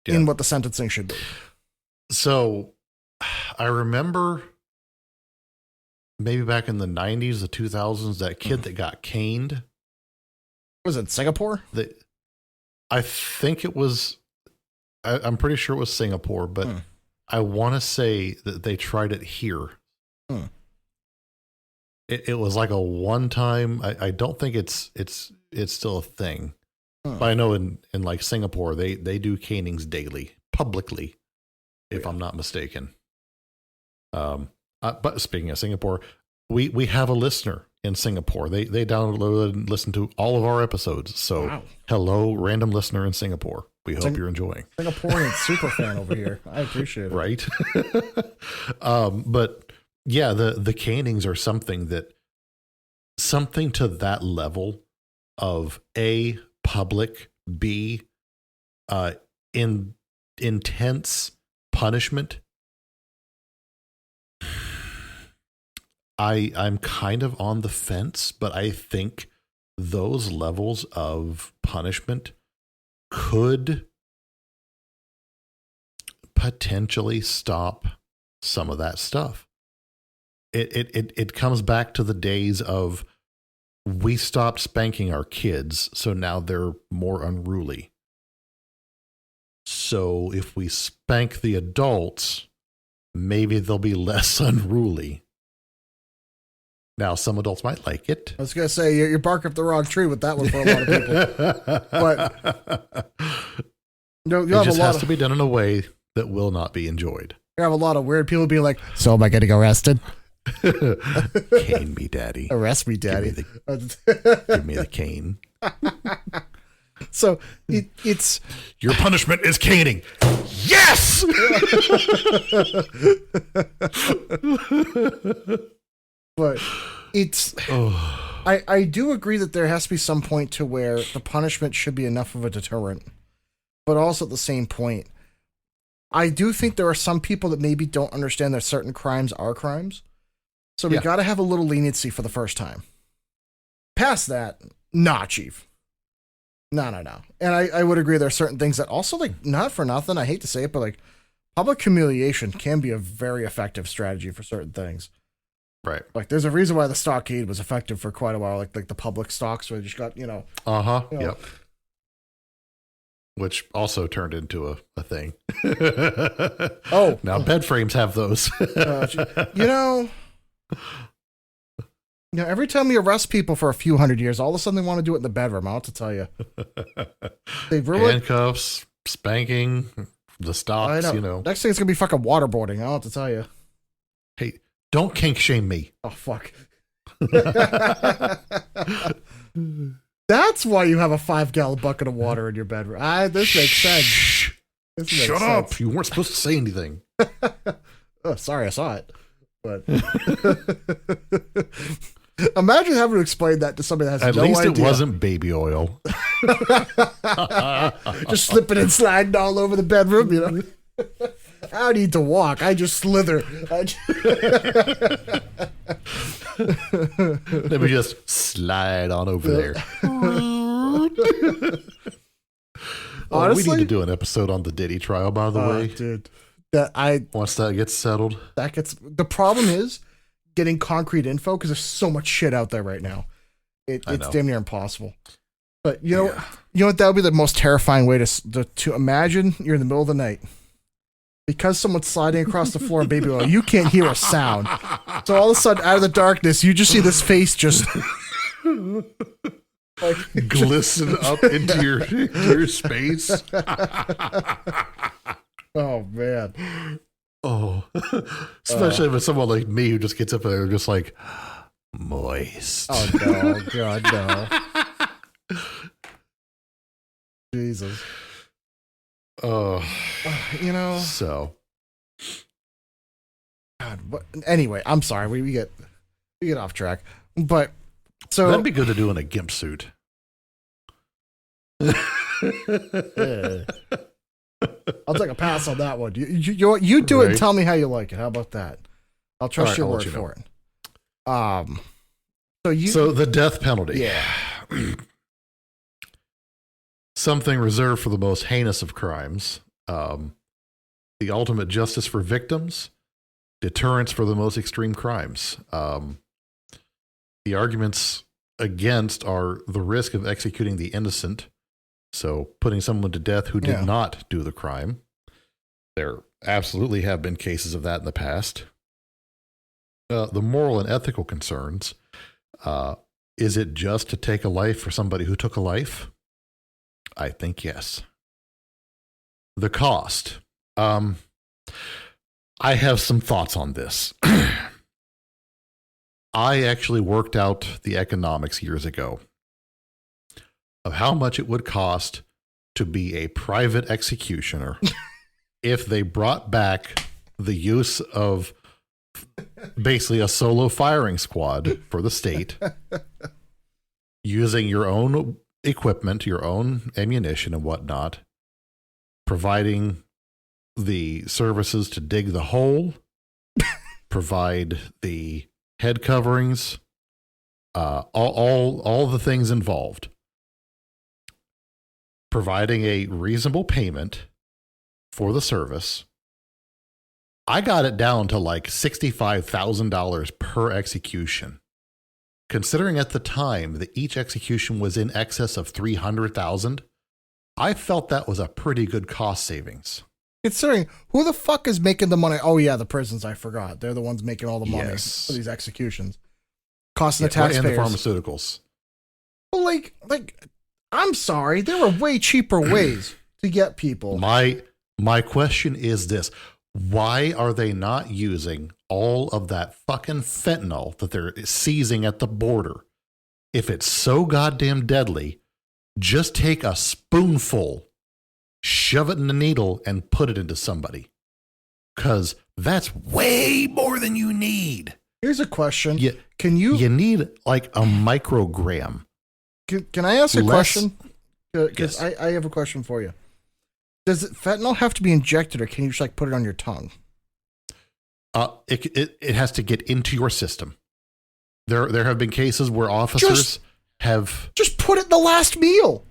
D: in what the sentencing should be.
C: So I remember maybe back in the 90s, the 2000s, that kid that got caned.
D: Was it Singapore?
C: I think it was, I'm pretty sure it was Singapore, but I want to say that they tried it here. It was like a one time. I don't think it's still a thing. But I know in like Singapore, they do canings daily, publicly, if I'm not mistaken. But speaking of Singapore, we have a listener in Singapore. They download and listen to all of our episodes. So Hello, random listener in Singapore. We hope you're enjoying.
D: Singaporean super fan over here. I appreciate it.
C: Right. But yeah, the canings are something to that level of A, public, B, intense punishment. I'm kind of on the fence, but I think those levels of punishment could potentially stop some of that stuff. It comes back to the days of we stopped spanking our kids, so now they're more unruly. So if we spank the adults, maybe they'll be less unruly. Now, some adults might like it.
D: I was going to say, you're barking up the wrong tree with that one for a lot of people. But it
C: just has to be done in a way that will not be enjoyed.
D: You have a lot of weird people being like, so am I getting arrested?
C: Cane me, daddy.
D: Arrest me, daddy.
C: Give me the cane.
D: So it's...
C: Your punishment is caning. Yes!
D: But it's... I do agree that there has to be some point to where the punishment should be enough of a deterrent. But also at the same point, I do think there are some people that maybe don't understand that certain crimes are crimes. So we got to have a little leniency for the first time. Past that, nah, Chief. No. And I would agree there are certain things that also, like, not for nothing, I hate to say it, but like public humiliation can be a very effective strategy for certain things.
C: Right.
D: Like there's a reason why the stockade was effective for quite a while, like the public stocks where you just got,
C: Yep. which also turned into a thing.
D: Oh.
C: Now bed frames have those.
D: Every time you arrest people for a few hundred years, all of a sudden they want to do it in the bedroom. I'll have to tell you. They really
C: handcuffs, spanking, the stocks,
D: Next thing it's going to be fucking waterboarding. I'll have to tell you.
C: Hey, don't kink shame me.
D: Oh, fuck. That's why you have a 5-gallon bucket of water in your bedroom. This makes sense.
C: Shut up. You weren't supposed to say anything.
D: Oh, sorry, I saw it. But imagine having to explain that to somebody that has no idea.
C: At least it wasn't baby oil.
D: Just slipping and sliding all over the bedroom, I don't need to walk. I just slither.
C: Let me just slide on over there.
D: Honestly,
C: we need to do an episode on the Diddy trial, by the way.
D: Dude.
C: Once that gets settled.
D: The problem is getting concrete info because there's so much shit out there right now. It's damn near impossible. But you know what? That would be the most terrifying way to imagine you're in the middle of the night. Because someone's sliding across the floor in baby oil, you can't hear a sound. So all of a sudden, out of the darkness, you just see this face just
C: glisten up into your space.
D: Oh man.
C: Oh, especially if it's someone like me who just gets up there and just like moist.
D: Oh no, God no. Jesus.
C: Oh,
D: So. God, anyway, I'm sorry. We get off track, but so
C: that'd be good to do in a gimp suit.
D: I'll take a pass on that one. You do it and tell me how you like it. How about that? I'll trust your word for it. So
C: the death penalty.
D: Yeah.
C: Something reserved for the most heinous of crimes. The ultimate justice for victims, deterrence for the most extreme crimes. The arguments against are the risk of executing the innocent, so putting someone to death who did not do the crime. There absolutely have been cases of that in the past. The moral and ethical concerns. Is it just to take a life for somebody who took a life? I think yes. The cost. I have some thoughts on this. I actually worked out the economics years ago of how much it would cost to be a private executioner if they brought back the use of basically a solo firing squad for the state, using your own equipment, your own ammunition and whatnot, providing the services to dig the hole, provide the head coverings, all the things involved, providing a reasonable payment for the service. I got it down to like $65,000 per execution. Considering at the time that each execution was in excess of $300,000, I felt that was a pretty good cost savings.
D: Considering who the fuck is making the money? Oh yeah, the prisons. I forgot. They're the ones making all the money for these executions, costing the taxpayers
C: and the pharmaceuticals.
D: Well, like, I'm sorry, there were way cheaper ways to get people.
C: My question is this: why are they not using all of that fucking fentanyl that they're seizing at the border? If it's so goddamn deadly, just take a spoonful, shove it in the needle, and put it into somebody. Because that's way more than you need.
D: Here's a question.
C: You need like a microgram.
D: Can I ask a question? Because yes. I have a question for you. Does fentanyl have to be injected, or can you just like put it on your tongue?
C: It has to get into your system. There have been cases where officers have
D: just put it in the last meal.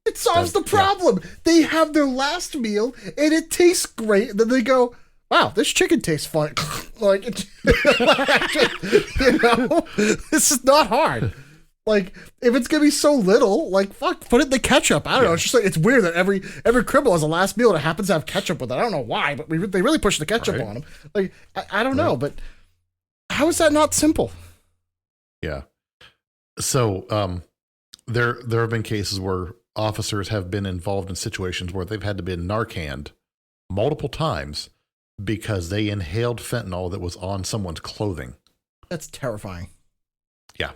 D: It solves the problem. Yeah. They have their last meal and it tastes great. And then they go, "Wow, this chicken tastes fun." Like, this is not hard. Like, if it's gonna be so little, like, fuck, put it in the ketchup. I don't know. It's just like, it's weird that every criminal has a last meal that happens to have ketchup with it. I don't know why, but they really push the ketchup on them. Like, I don't know, but how is that not simple?
C: Yeah. So, there have been cases where officers have been involved in situations where they've had to be Narcaned multiple times because they inhaled fentanyl that was on someone's clothing.
D: That's terrifying.
C: Yeah.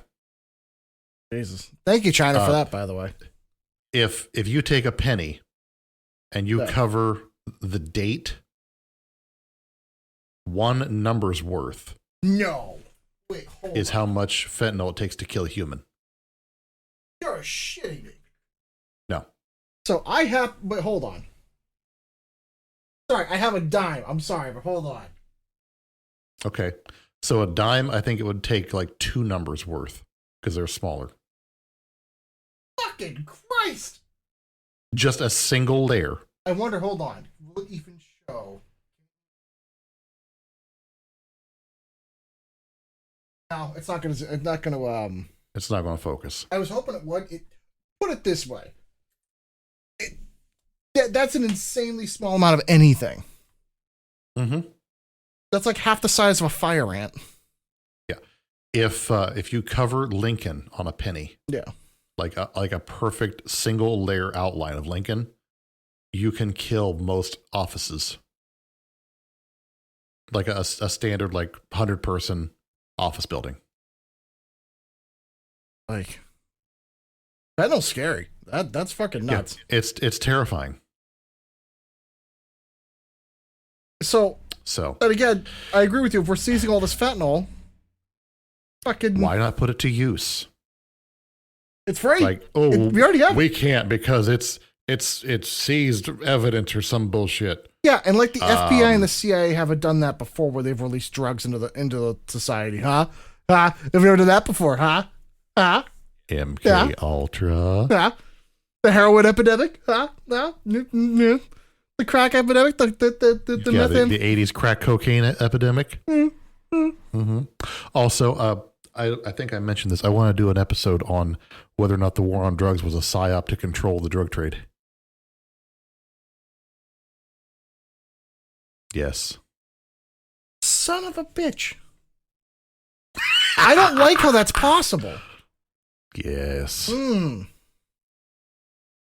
D: Jesus. Thank you, China, for that, by the way.
C: If you take a penny and you cover the date, one number's worth.
D: No. Wait, hold
C: is how much fentanyl it takes to kill a human.
D: You're shitting me.
C: No.
D: So but hold on. Sorry, I have a dime. I'm sorry, but hold on.
C: Okay. So a dime, I think it would take like 2 numbers worth because they're smaller.
D: Fucking Christ.
C: Just a single layer.
D: I wonder, hold on. Will it even show? No, it's not gonna,
C: It's not going to focus.
D: I was hoping it would. Put it this way. That's an insanely small amount of anything.
C: Mm-hmm.
D: That's like half the size of a fire ant.
C: Yeah. If you cover Lincoln on a penny,
D: yeah,
C: like a perfect single layer outline of Lincoln, you can kill most offices. Like a standard like 100-person office building.
D: Like, fentanyl's scary. That's fucking nuts.
C: Yeah, it's terrifying.
D: So, and again, I agree with you. If we're seizing all this fentanyl, fucking,
C: why not put it to use?
D: It's free.
C: Like,
D: we already have.
C: We can't because it's seized evidence or some bullshit.
D: Yeah, and like the FBI and the CIA haven't done that before, where they've released drugs into the society, huh? Have you ever done that before, huh?
C: MK Ultra.
D: Yeah. The heroin epidemic, huh? No. The crack epidemic, the meth.
C: The 80s crack cocaine epidemic. Mm-hmm. Also, I think I mentioned this. I want to do an episode on whether or not the war on drugs was a psyop to control the drug trade. Yes.
D: Son of a bitch. I don't like how that's possible.
C: Yes.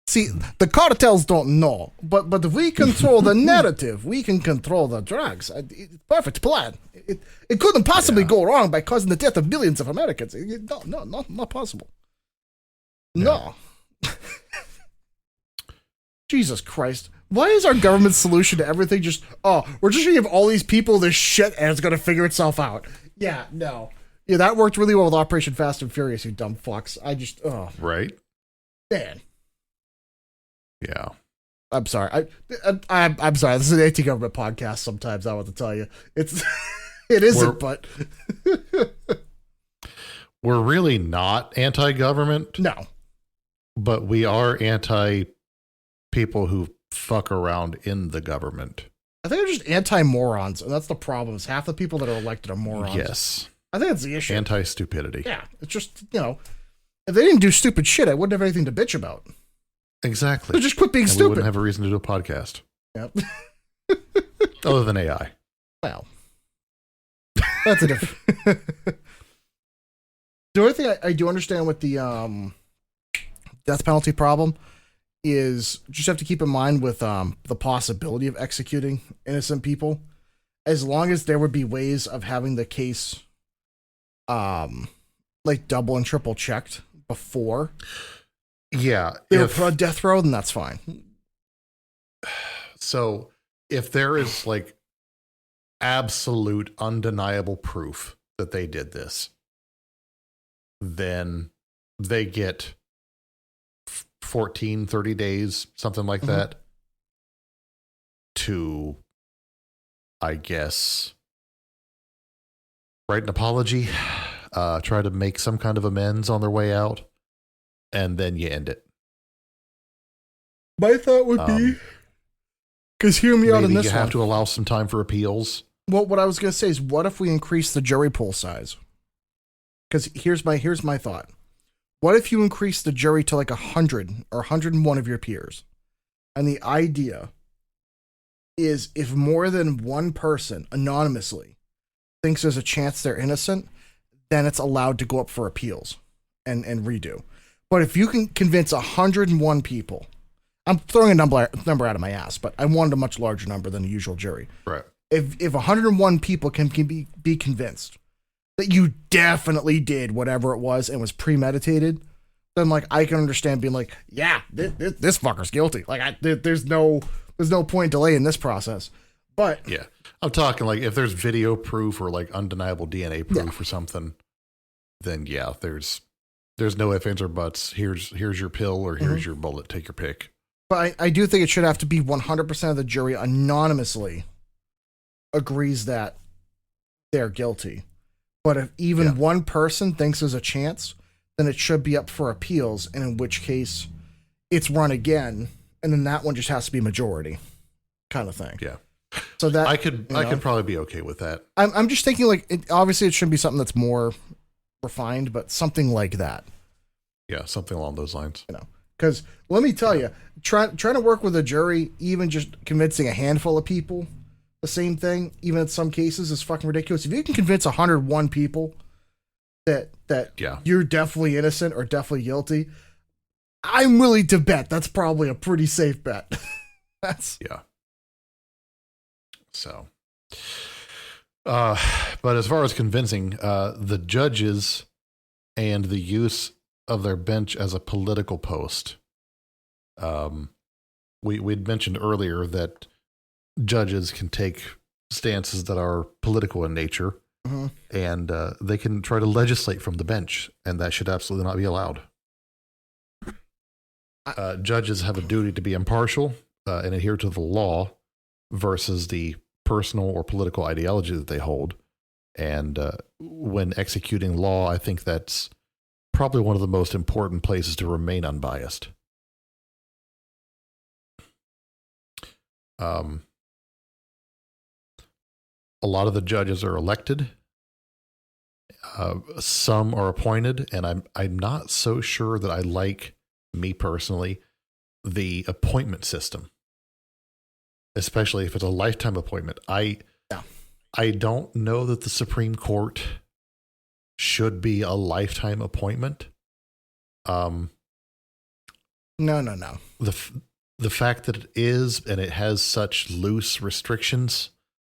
D: See, the cartels don't know, but if we control the narrative, we can control the drugs. Perfect plan. It couldn't possibly go wrong by causing the death of millions of Americans. No, not possible. No. Jesus Christ. Why is our government's solution to everything just, we're just going to give all these people this shit and it's going to figure itself out? Yeah, no. Yeah, that worked really well with Operation Fast and Furious, you dumb fucks.
C: Right?
D: Man.
C: Yeah.
D: I'm sorry. I'm sorry. This is an anti-government podcast sometimes, I want to tell you. It isn't, but...
C: We're really not anti-government.
D: No.
C: But we are anti-people who fuck around in the government. I
D: think they're just anti-morons, and that's the problem, is half the people that are elected are morons.
C: Yes.
D: I think that's the issue.
C: Anti-stupidity.
D: Yeah. It's just, if they didn't do stupid shit, I wouldn't have anything to bitch about.
C: Exactly.
D: So just quit being stupid.
C: We wouldn't have a reason to do a podcast.
D: Yep.
C: Other than AI.
D: Well. That's a different... The only thing I do understand with the death penalty problem is just have to keep in mind with the possibility of executing innocent people, as long as there would be ways of having the case like double and triple checked before they were put on death row, then that's fine.
C: So if there is like absolute undeniable proof that they did this, then they get 14, 30 days, something like that, to, I guess, write an apology, try to make some kind of amends on their way out, and then you end it.
D: My thought would be, because hear me out on this one.
C: You have to allow some time for appeals.
D: Well, what I was going to say is, what if we increase the jury pool size? Because here's my thought. What if you increase the jury to like 100 or 101 of your peers? And the idea is if more than one person anonymously thinks there's a chance they're innocent, then it's allowed to go up for appeals and redo. But if you can convince 101 people, I'm throwing a number out of my ass, but I wanted a much larger number than the usual jury.
C: Right.
D: If 101 people can be convinced that you definitely did whatever it was and was premeditated, then like I can understand being like, yeah, this fucker's guilty. Like there's no point delaying this process. But
C: yeah, I'm talking like if there's video proof or like undeniable DNA proof or something, then yeah, there's no ifs, ands, or buts. Here's your pill or here's your bullet. Take your pick.
D: But I do think it should have to be 100% of the jury anonymously agrees that they're guilty. But if even one person thinks there's a chance, then it should be up for appeals, and in which case it's run again, and then that one just has to be majority kind of thing.
C: Yeah.
D: So that
C: I could probably be okay with that.
D: I'm just thinking like obviously it shouldn't be something that's more refined, but something like that.
C: Yeah, something along those lines.
D: Because let me tell you, trying to work with a jury, even just convincing a handful of people the same thing, even in some cases, is fucking ridiculous. If you can convince 101 people that you're definitely innocent or definitely guilty, I'm willing to bet that's probably a pretty safe bet.
C: Yeah. So, but as far as convincing, the judges and the use of their bench as a political post, we'd mentioned earlier that judges can take stances that are political in nature, and they can try to legislate from the bench, and that should absolutely not be allowed. Judges have a duty to be impartial and adhere to the law versus the personal or political ideology that they hold. And when executing law, I think that's probably one of the most important places to remain unbiased. A lot of the judges are elected. Some are appointed, and I'm not so sure that I like, me personally, the appointment system, especially if it's a lifetime appointment. I don't know that the Supreme Court should be a lifetime appointment.
D: No.
C: The fact that it is, and it has such loose restrictions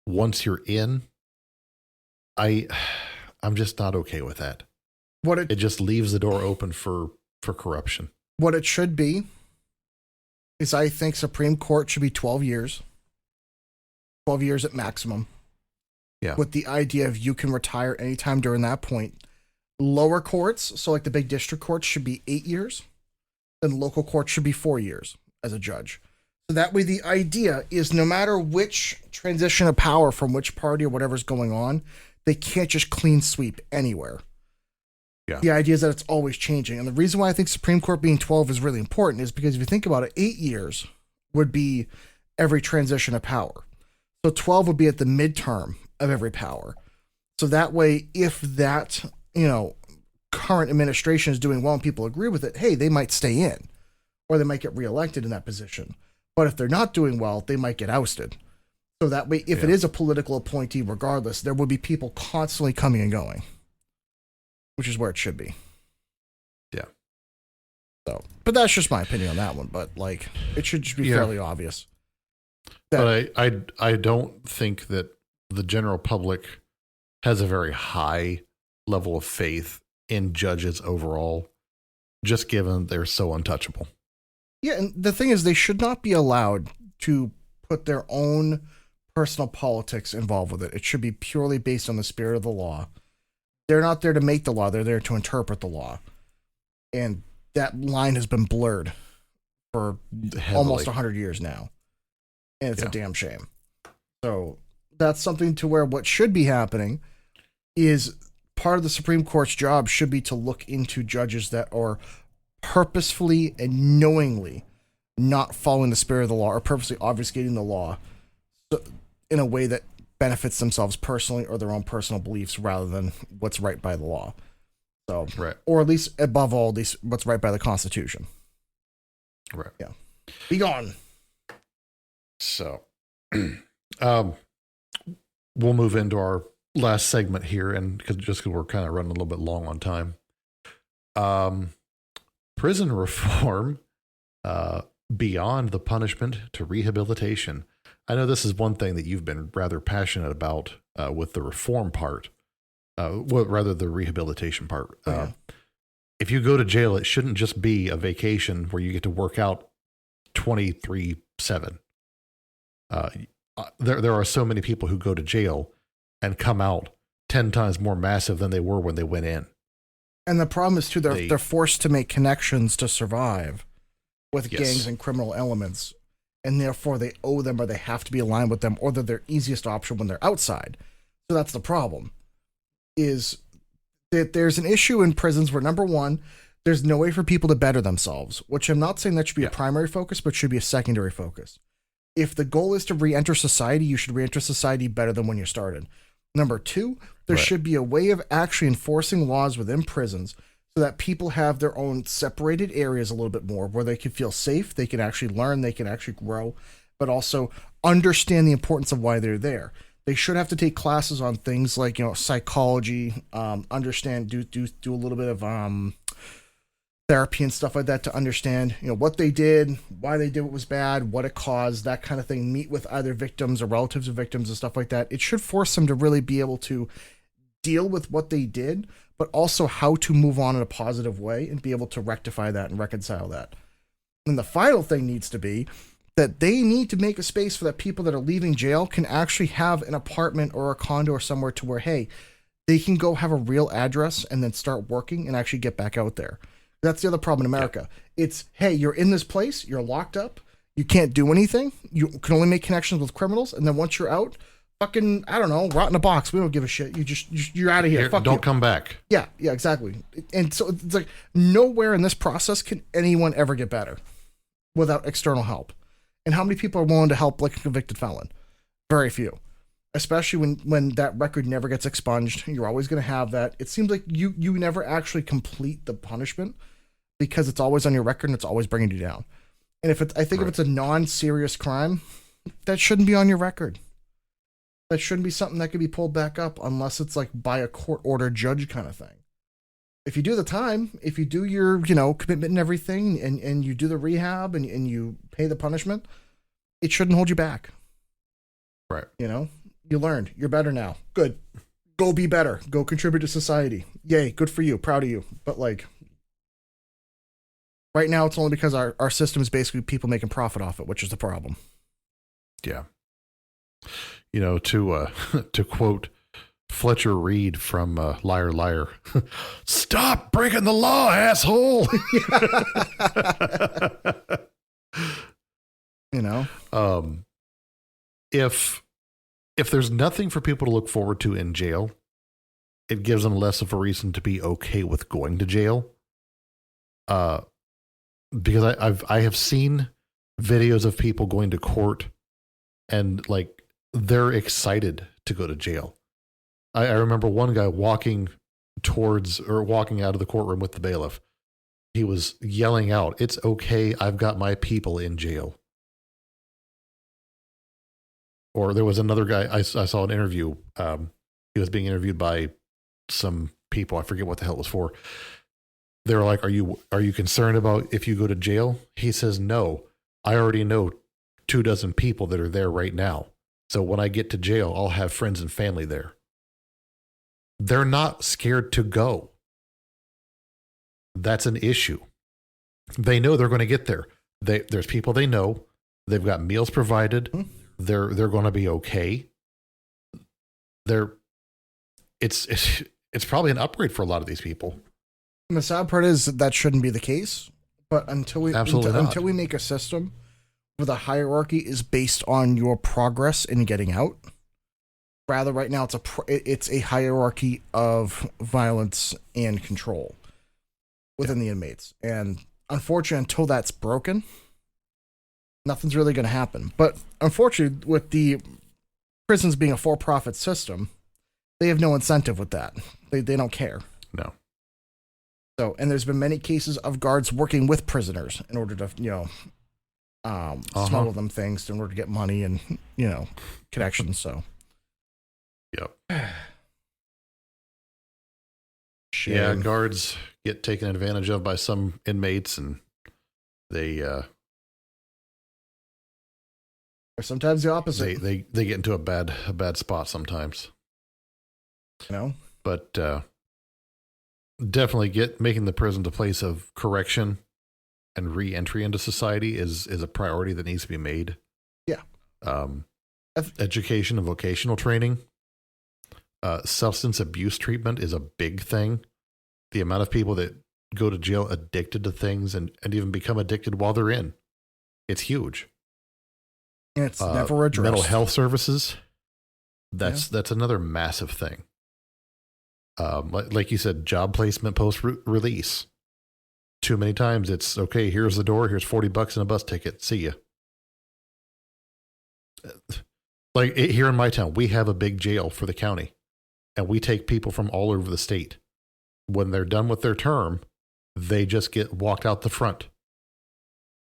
C: once you're in, I'm just not okay with that. It just leaves the door open for corruption.
D: What it should be is I think Supreme Court should be 12 years. 12 years at maximum.
C: Yeah.
D: With the idea of you can retire anytime during that point. Lower courts, so like the big district courts, should be 8 years. Then local courts should be 4 years as a judge. So that way the idea is no matter which transition of power from which party or whatever's going on, they can't just clean sweep anywhere.
C: Yeah.
D: The idea is that it's always changing. And the reason why I think Supreme Court being 12 is really important is because if you think about it, 8 years would be every transition of power. So 12 would be at the midterm of every power. So that way, if that, current administration is doing well and people agree with it, hey, they might stay in or they might get reelected in that position. But if they're not doing well, they might get ousted. So that way, if it is a political appointee, regardless, there would be people constantly coming and going, which is where it should be.
C: Yeah.
D: So, but that's just my opinion on that one. But like, it should just be fairly obvious.
C: But I don't think that the general public has a very high level of faith in judges overall, just given they're so untouchable.
D: Yeah, and the thing is, they should not be allowed to put their own personal politics involved with it. It should be purely based on the spirit of the law. They're not there to make the law. They're there to interpret the law. And that line has been blurred for almost 100 years now. And it's a damn shame. So that's something to where what should be happening is part of the Supreme Court's job should be to look into judges that are purposefully and knowingly not following the spirit of the law or purposely obfuscating the law in a way that benefits themselves personally or their own personal beliefs rather than what's right by the law. So,
C: Right.
D: or at least above all, what's right by the Constitution.
C: Right.
D: Yeah. Be gone.
C: So, we'll move into our last segment here, and because we're kind of running a little bit long on time. Prison reform, beyond the punishment to rehabilitation. I know this is one thing that you've been rather passionate about with the reform part, rather the rehabilitation part.
D: Yeah.
C: If you go to jail, it shouldn't just be a vacation where you get to work out 23/7. There are so many people who go to jail and come out 10 times more massive than they were when they went in.
D: And the problem is too, they're forced to make connections to survive with
C: Yes.
D: gangs and criminal elements, and therefore they owe them, or they have to be aligned with them, or they're their easiest option when they're outside. So that's the problem. Is that there's an issue in prisons where, number one, there's no way for people to better themselves, which I'm not saying that should be a primary focus, but should be a secondary focus. If the goal is to re-enter society, you should re-enter society better than when you started. Number two, there should be a way of actually enforcing laws within prisons so that people have their own separated areas a little bit more, where they can feel safe, they can actually learn, they can actually grow, but also understand the importance of why they're there. They should have to take classes on things like, psychology, understand, do a little bit of therapy and stuff like that to understand, what they did, why they did what was bad, what it caused, that kind of thing. Meet with either victims or relatives of victims and stuff like that. It should force them to really be able to deal with what they did, but also how to move on in a positive way and be able to rectify that and reconcile that. And the final thing needs to be that they need to make a space for that people that are leaving jail can actually have an apartment or a condo or somewhere to where, hey, they can go have a real address and then start working and actually get back out there. That's the other problem in America. It's, hey, you're in this place, you're locked up, you can't do anything, you can only make connections with criminals, and then once you're out, fucking, I don't know, rot in a box. We don't give a shit. You're out of here. Fuck
C: don't
D: you.
C: come back.
D: Yeah, exactly. And so it's like nowhere in this process can anyone ever get better without external help. And how many people are willing to help like a convicted felon? Very few. Especially when that record never gets expunged. You're always going to have that. It seems like you never actually complete the punishment because it's always on your record and it's always bringing you down. And if it's a non-serious crime, that shouldn't be on your record. That shouldn't be something that could be pulled back up unless it's like by a court order judge kind of thing. If you do the time, if you do your, commitment and everything, and you do the rehab and you pay the punishment, it shouldn't hold you back.
C: Right.
D: You learned. You're better now. Good. Go be better. Go contribute to society. Yay. Good for you. Proud of you. But right now it's only because our system is basically people making profit off it, which is the problem.
C: Yeah. To quote Fletcher Reed from Liar Liar, stop breaking the law, asshole. If there's nothing for people to look forward to in jail, it gives them less of a reason to be okay with going to jail. Because I have seen videos of people going to court and they're excited to go to jail. I remember one guy walking out of the courtroom with the bailiff. He was yelling out, "It's okay, I've got my people in jail." Or there was another guy, I saw an interview. He was being interviewed by some people. I forget what the hell it was for. They were like, are you concerned about if you go to jail? He says, no, I already know 24 people that are there right now. So when I get to jail, I'll have friends and family there. They're not scared to go. That's an issue. They know they're going to get there. There's people they know. They've got meals provided. They're going to be okay. It's probably an upgrade for a lot of these people.
D: And the sad part is that shouldn't be the case. But until we make a system where the hierarchy is based on your progress in getting out, rather right now it's a hierarchy of violence and control within the inmates. And unfortunately, until that's broken, nothing's really going to happen. But unfortunately, with the prisons being a for-profit system, they have no incentive with that. They don't care.
C: No.
D: So, and there's been many cases of guards working with prisoners in order to, smuggle them things in order to get money and, connections. So,
C: Yep.
D: shame.
C: Yeah, guards get taken advantage of by some inmates, and they
D: Or sometimes the opposite.
C: they get into a bad spot sometimes. But definitely making the prison a place of correction and re-entry into society is a priority that needs to be made.
D: Yeah.
C: Education and vocational training. Substance abuse treatment is a big thing. The amount of people that go to jail addicted to things and even become addicted while they're in, it's huge.
D: And it's never addressed.
C: Mental health services. That's another massive thing. Like you said, job placement post-release. Too many times it's, okay, here's the door, here's $40 and a bus ticket, see ya. Like here in my town, we have a big jail for the county, and we take people from all over the state. When they're done with their term, they just get walked out the front.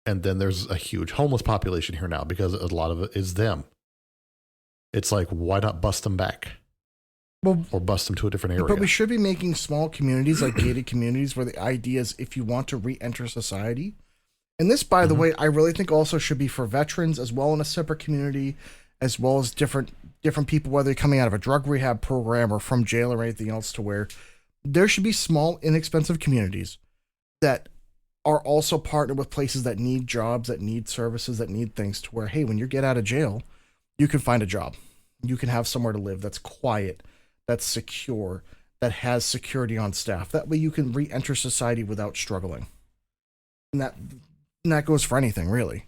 C: And then there's a huge homeless population here now because a lot of it is them. It's like, why not bust them back?
D: Well,
C: or bust them to a different area.
D: But we should be making small communities, like gated communities, where the idea is if you want to re-enter society. And this, by the way, I really think also should be for veterans as well in a separate community, as well as different people, whether they're coming out of a drug rehab program or from jail or anything else, to where there should be small, inexpensive communities that are also partnered with places that need jobs, that need services, that need things, to where, hey, when you get out of jail, you can find a job. You can have somewhere to live that's quiet, that's secure, that has security on staff. That way you can re-enter society without struggling. And that goes for anything, really.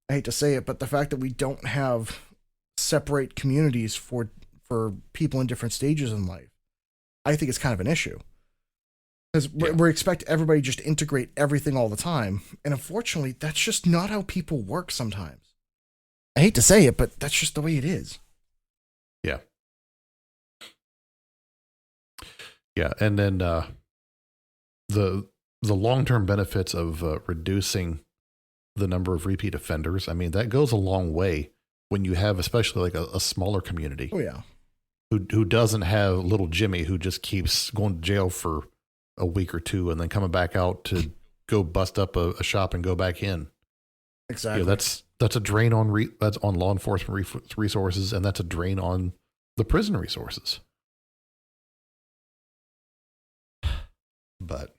D: I hate to say it, but the fact that we don't have separate communities for people in different stages in life, I think it's kind of an issue. Because we expect everybody just to integrate everything all the time. And unfortunately, that's just not how people work sometimes. I hate to say it, but that's just the way it is.
C: Yeah. Yeah, and then the long-term benefits of reducing the number of repeat offenders, I mean, that goes a long way when you have especially like a smaller community.
D: Oh, yeah.
C: Who doesn't have little Jimmy who just keeps going to jail for a week or two and then coming back out to go bust up a shop and go back in.
D: Exactly.
C: You know, that's a drain on that's on law enforcement resources, and that's a drain on the prison resources. But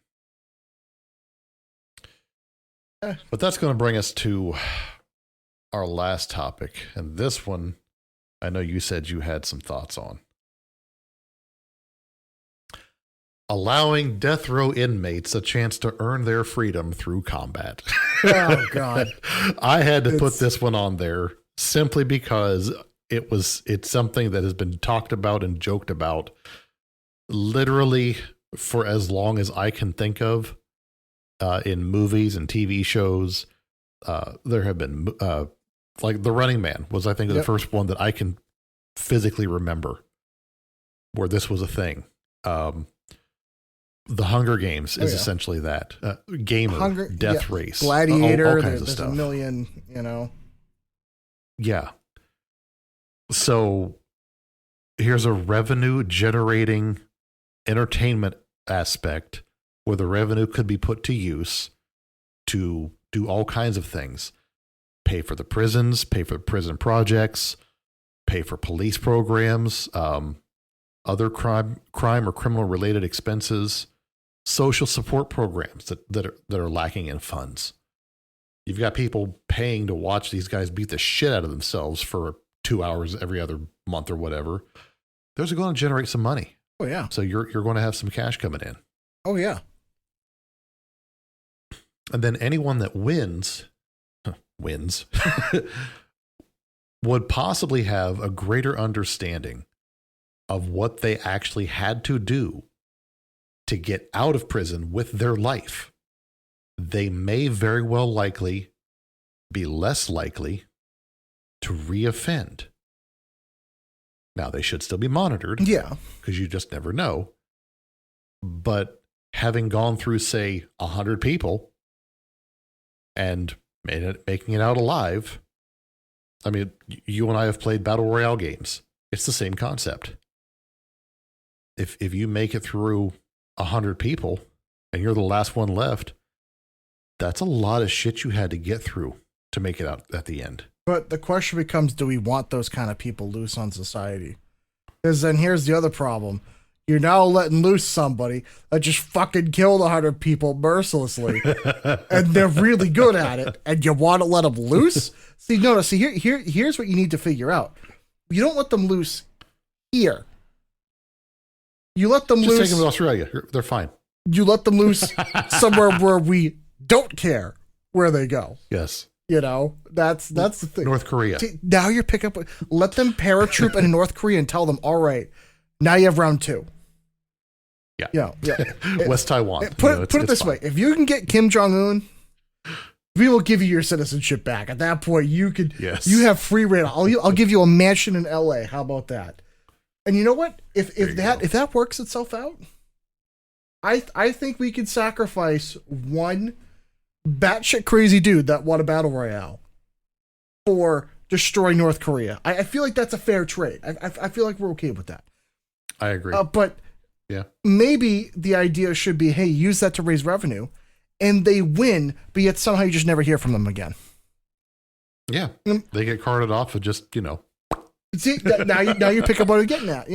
C: that's going to bring us to our last topic, and this one I know you said you had some thoughts on. Allowing death row inmates a chance to earn their freedom through combat.
D: Oh, God.
C: I had to put this one on there simply because it's something that has been talked about and joked about literally for as long as I can think of in movies and TV shows. There have been, like The Running Man was, I think, the first one that I can physically remember where this was a thing. The Hunger Games is essentially that. Gamer, Death Race,
D: Gladiator,
C: all kinds of
D: there's
C: stuff.
D: a million,
C: Yeah. So here's a revenue generating entertainment aspect where the revenue could be put to use to do all kinds of things. Pay for the prisons, pay for prison projects, pay for police programs, other crime or criminal related expenses, social support programs that are lacking in funds. You've got people paying to watch these guys beat the shit out of themselves for 2 hours every other month or whatever. Those are going to generate some money.
D: Oh, yeah.
C: So you're going to have some cash coming in.
D: Oh, yeah.
C: And then anyone that wins would possibly have a greater understanding of what they actually had to do to get out of prison with their life. They may very well likely be less likely to reoffend. Now, they should still be monitored.
D: Yeah.
C: Because you just never know. But having gone through, say, 100 people and making it out alive. I mean, you and I have played battle royale games. It's the same concept. If you make it through 100 people and you're the last one left, that's a lot of shit you had to get through to make it out at the end.
D: But the question becomes, do we want those kind of people loose on society? Because then here's the other problem. You're now letting loose somebody that just fucking killed 100 people mercilessly, and they're really good at it, and you want to let them loose? See, here's what you need to figure out. You don't let them loose here. You let them loose.
C: Just take them to Australia. They're fine.
D: You let them loose somewhere where we don't care where they go.
C: Yes.
D: You know, that's the thing.
C: North Korea.
D: Now you're picking up. Let them paratroop in North Korea and tell them, all right, now you have round 2. Yeah.
C: West Taiwan.
D: Put it this way: if you can get Kim Jong-un, we will give you your citizenship back. At that point, you could.
C: Yes.
D: You have free reign. I'll give you a mansion in L.A. How about that? And you know what? If that works itself out, I think we could sacrifice one batshit crazy dude that won a battle royale for destroying North Korea. I feel like that's a fair trade. I feel like we're okay with that.
C: I agree.
D: But
C: yeah,
D: maybe the idea should be, hey, use that to raise revenue, and they win, but yet somehow you just never hear from them again.
C: Yeah, they get carted off and just,
D: See, now you pick up what I'm getting at.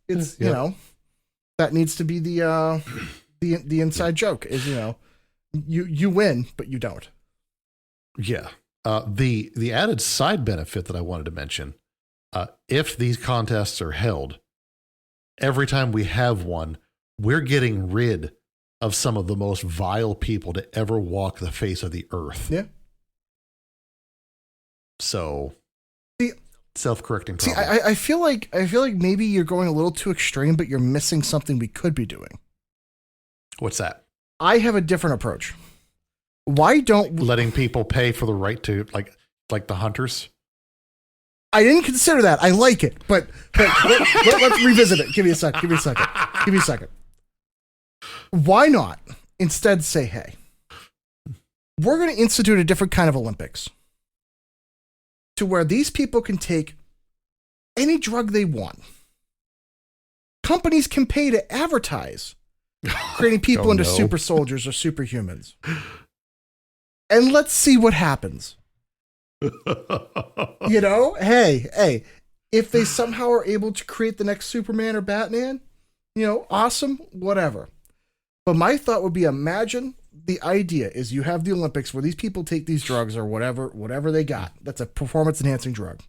D: It's that needs to be the inside joke is you win, but you don't.
C: Yeah. The added side benefit that I wanted to mention, if these contests are held, every time we have one, we're getting rid of some of the most vile people to ever walk the face of the earth.
D: Yeah.
C: So, self-correcting
D: See,
C: problem.
D: I feel like maybe you're going a little too extreme, but you're missing something we could be doing.
C: What's that?
D: I have a different approach. Why don't
C: letting people pay for the right to like the hunters?
D: I didn't consider that. I like it, but let's revisit it. Give me a second. Why not instead say, hey, we're going to institute a different kind of Olympics to where these people can take any drug they want. Companies can pay to advertise creating people into super soldiers or superhumans. And let's see what happens. Hey, if they somehow are able to create the next Superman or Batman, awesome, whatever. But my thought would be, imagine the idea is you have the Olympics where these people take these drugs or whatever they got. That's a performance enhancing drug.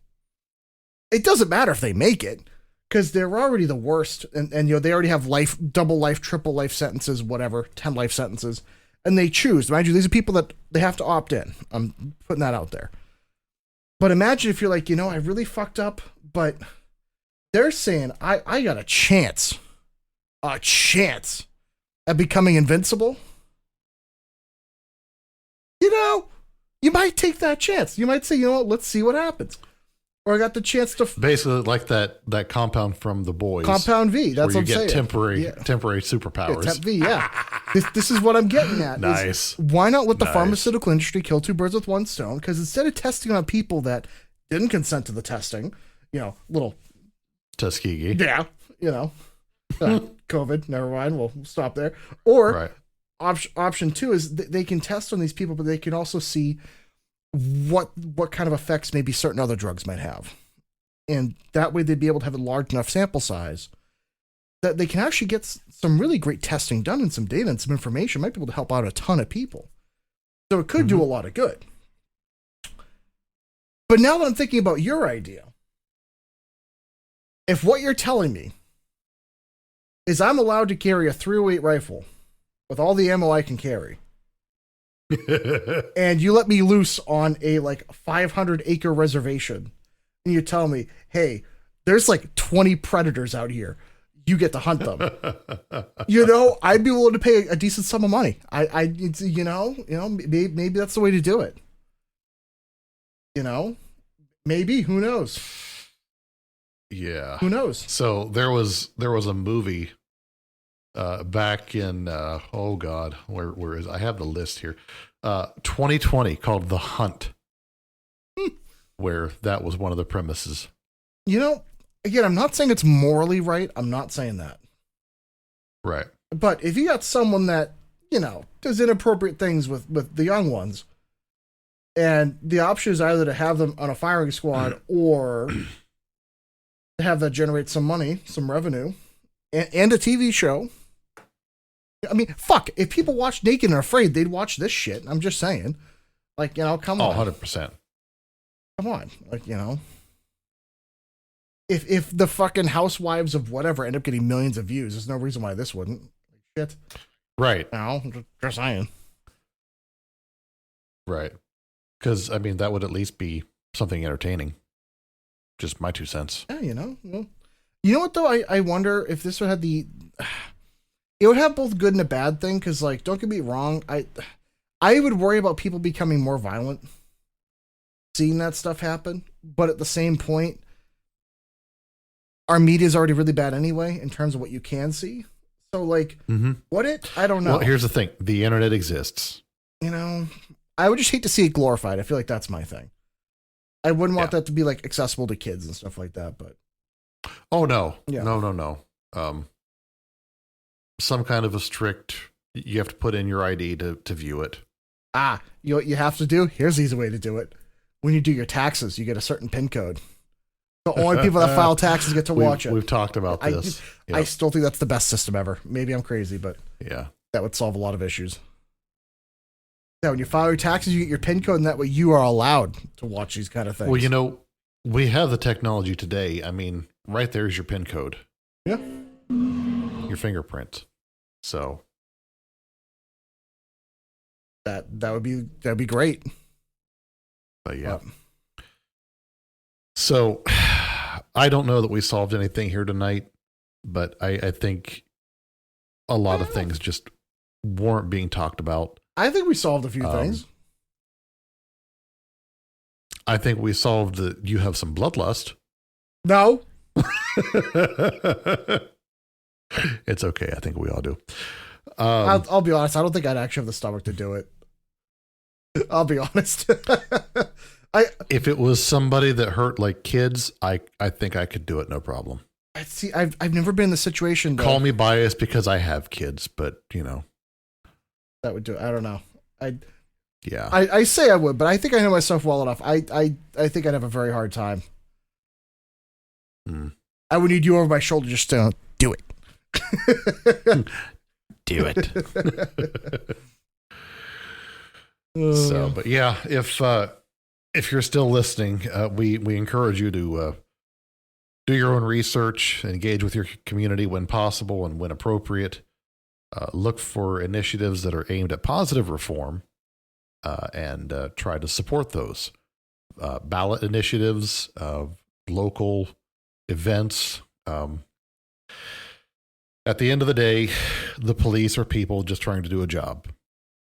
D: It doesn't matter if they make it because they're already the worst. And they already have life, double life, triple life sentences, whatever, 10 life sentences. And they choose. Mind you, these are people that they have to opt in. I'm putting that out there. But imagine if you're like, I really fucked up, but they're saying I got a chance at becoming invincible. You might take that chance. You might say, let's see what happens. Or I got the chance to
C: basically like that compound from The Boys.
D: Compound V. That's what I'm saying.
C: Temporary superpowers.
D: Yeah, Temp V. Yeah. This is what I'm getting at.
C: Nice.
D: Why not let the pharmaceutical industry kill two birds with one stone? Because instead of testing on people that didn't consent to the testing, little
C: Tuskegee.
D: Yeah. COVID. Never mind. We'll stop there. Or option 2 is they can test on these people, but they can also see what kind of effects maybe certain other drugs might have. And that way they'd be able to have a large enough sample size that they can actually get some really great testing done and some data and some information. Might be able to help out a ton of people. So it could do a lot of good. But now that I'm thinking about your idea, if what you're telling me is I'm allowed to carry a .308 rifle with all the ammo I can carry, and you let me loose on a 500-acre reservation, and you tell me, hey, there's 20 predators out here. You get to hunt them. I'd be willing to pay a decent sum of money. Maybe that's the way to do it. Maybe, who knows?
C: Yeah.
D: Who knows?
C: So there was a movie back in, oh God, where is, I have the list here. 2020 called The Hunt, where that was one of the premises.
D: You know, again, I'm not saying it's morally right. I'm not saying that.
C: Right.
D: But if you got someone that, you know, does inappropriate things with the young ones, and the option is either to have them on a firing squad or to have that generate some money, some revenue, and a TV show. I mean, fuck, if people watch Naked and Afraid, they'd watch this shit. I'm just saying. Like, you know, come on.
C: 100%.
D: Come on. Like, you know. If the fucking housewives of whatever end up getting millions of views, there's no reason why this wouldn't. Shit.
C: Right.
D: No, just saying.
C: Right. Because, I mean, that would at least be something entertaining. Just my 2 cents.
D: Yeah, you know. Well, you know what, though? I wonder if this would have the... It would have both good and a bad thing, because, like, don't get me wrong, I would worry about people becoming more violent, seeing that stuff happen, but at the same point, our media is already really bad anyway, in terms of what you can see. So, like, I don't know.
C: Well, here's the thing. The internet exists.
D: You know, I would just hate to see it glorified. I feel like that's my thing. I wouldn't want that to be, like, accessible to kids and stuff like that, but...
C: Oh, no.
D: Yeah.
C: No. Some kind of a strict, you have to put in your ID to view it.
D: You know what you have to do? Here's the easy way to do it. When you do your taxes, you get a certain PIN code. The only people that file taxes get to watch it.
C: We've talked about this.
D: I still think that's the best system ever. Maybe I'm crazy, but
C: yeah,
D: that would solve a lot of issues. Yeah, when you file your taxes, you get your PIN code, and that way you are allowed to watch these kind of things.
C: Well, you know, we have the technology today. I mean, right there's your PIN code.
D: Yeah.
C: Your fingerprint. So
D: that'd be great.
C: But yeah. So I don't know that we solved anything here tonight, but I think a lot of things just weren't being talked about.
D: I think we solved a few things.
C: I think we solved that you have some bloodlust.
D: No.
C: It's okay. I think we all do.
D: I'll be honest. I don't think I'd actually have the stomach to do it. I'll be honest.
C: If it was somebody that hurt like kids, I think I could do it. No problem.
D: See, I've never been in the situation.
C: Call me biased because I have kids, but you know,
D: that would do it. I don't know.
C: Yeah.
D: I say I would, but I think I know myself well enough. I think I'd have a very hard time. I would need you over my shoulder just to do it.
C: Do it. So, but yeah, if you're still listening, we encourage you to do your own research, engage with your community when possible and when appropriate. Look for initiatives that are aimed at positive reform, and try to support those. Ballot initiatives, local events. At the end of the day, the police are people just trying to do a job.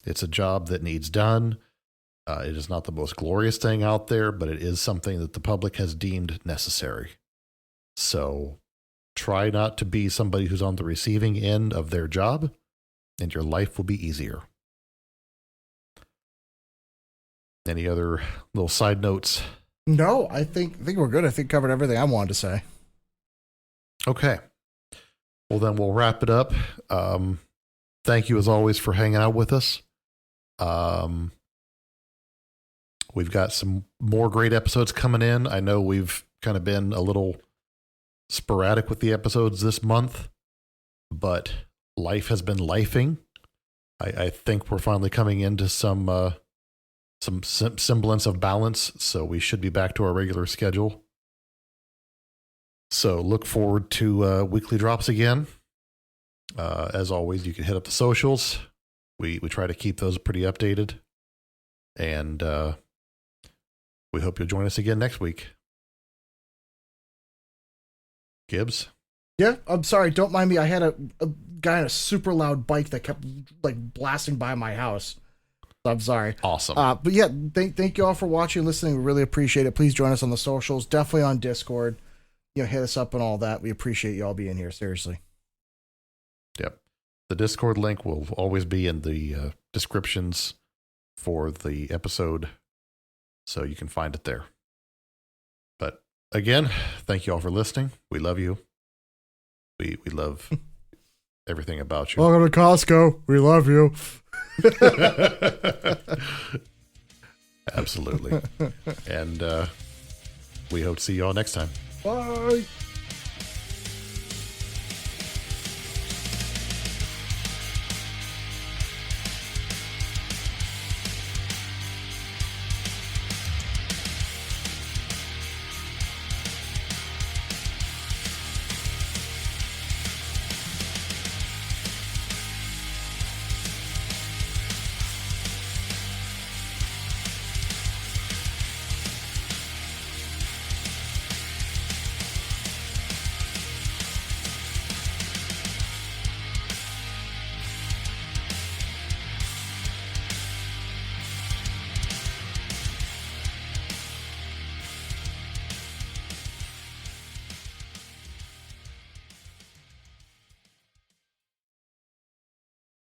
C: It's a job that needs done. It is not the most glorious thing out there, but it is something that the public has deemed necessary. So try not to be somebody who's on the receiving end of their job, and your life will be easier. Any other little side notes?
D: No, I think we're good. I think covered everything I wanted to say.
C: Okay. Well, then we'll wrap it up. Thank you as always for hanging out with us. We've got some more great episodes coming in. I know we've kind of been a little sporadic with the episodes this month, but life has been lifing. I think we're finally coming into some semblance of balance, so we should be back to our regular schedule. So look forward to weekly drops again. As always, you can hit up the socials. We try to keep those pretty updated. And we hope you'll join us again next week. Gibbs?
D: Yeah, I'm sorry. Don't mind me. I had a guy on a super loud bike that kept like blasting by my house. So I'm sorry.
C: Awesome.
D: But yeah, thank you all for watching and listening. We really appreciate it. Please join us on the socials. Definitely on Discord. You know, hit us up and all that. We appreciate you all being here. Seriously.
C: Yep. The Discord link will always be in the descriptions for the episode, so you can find it there. But again, thank you all for listening. We love you. We love everything about you.
D: Welcome to Costco. We love you.
C: Absolutely. And we hope to see you all next time.
D: Bye.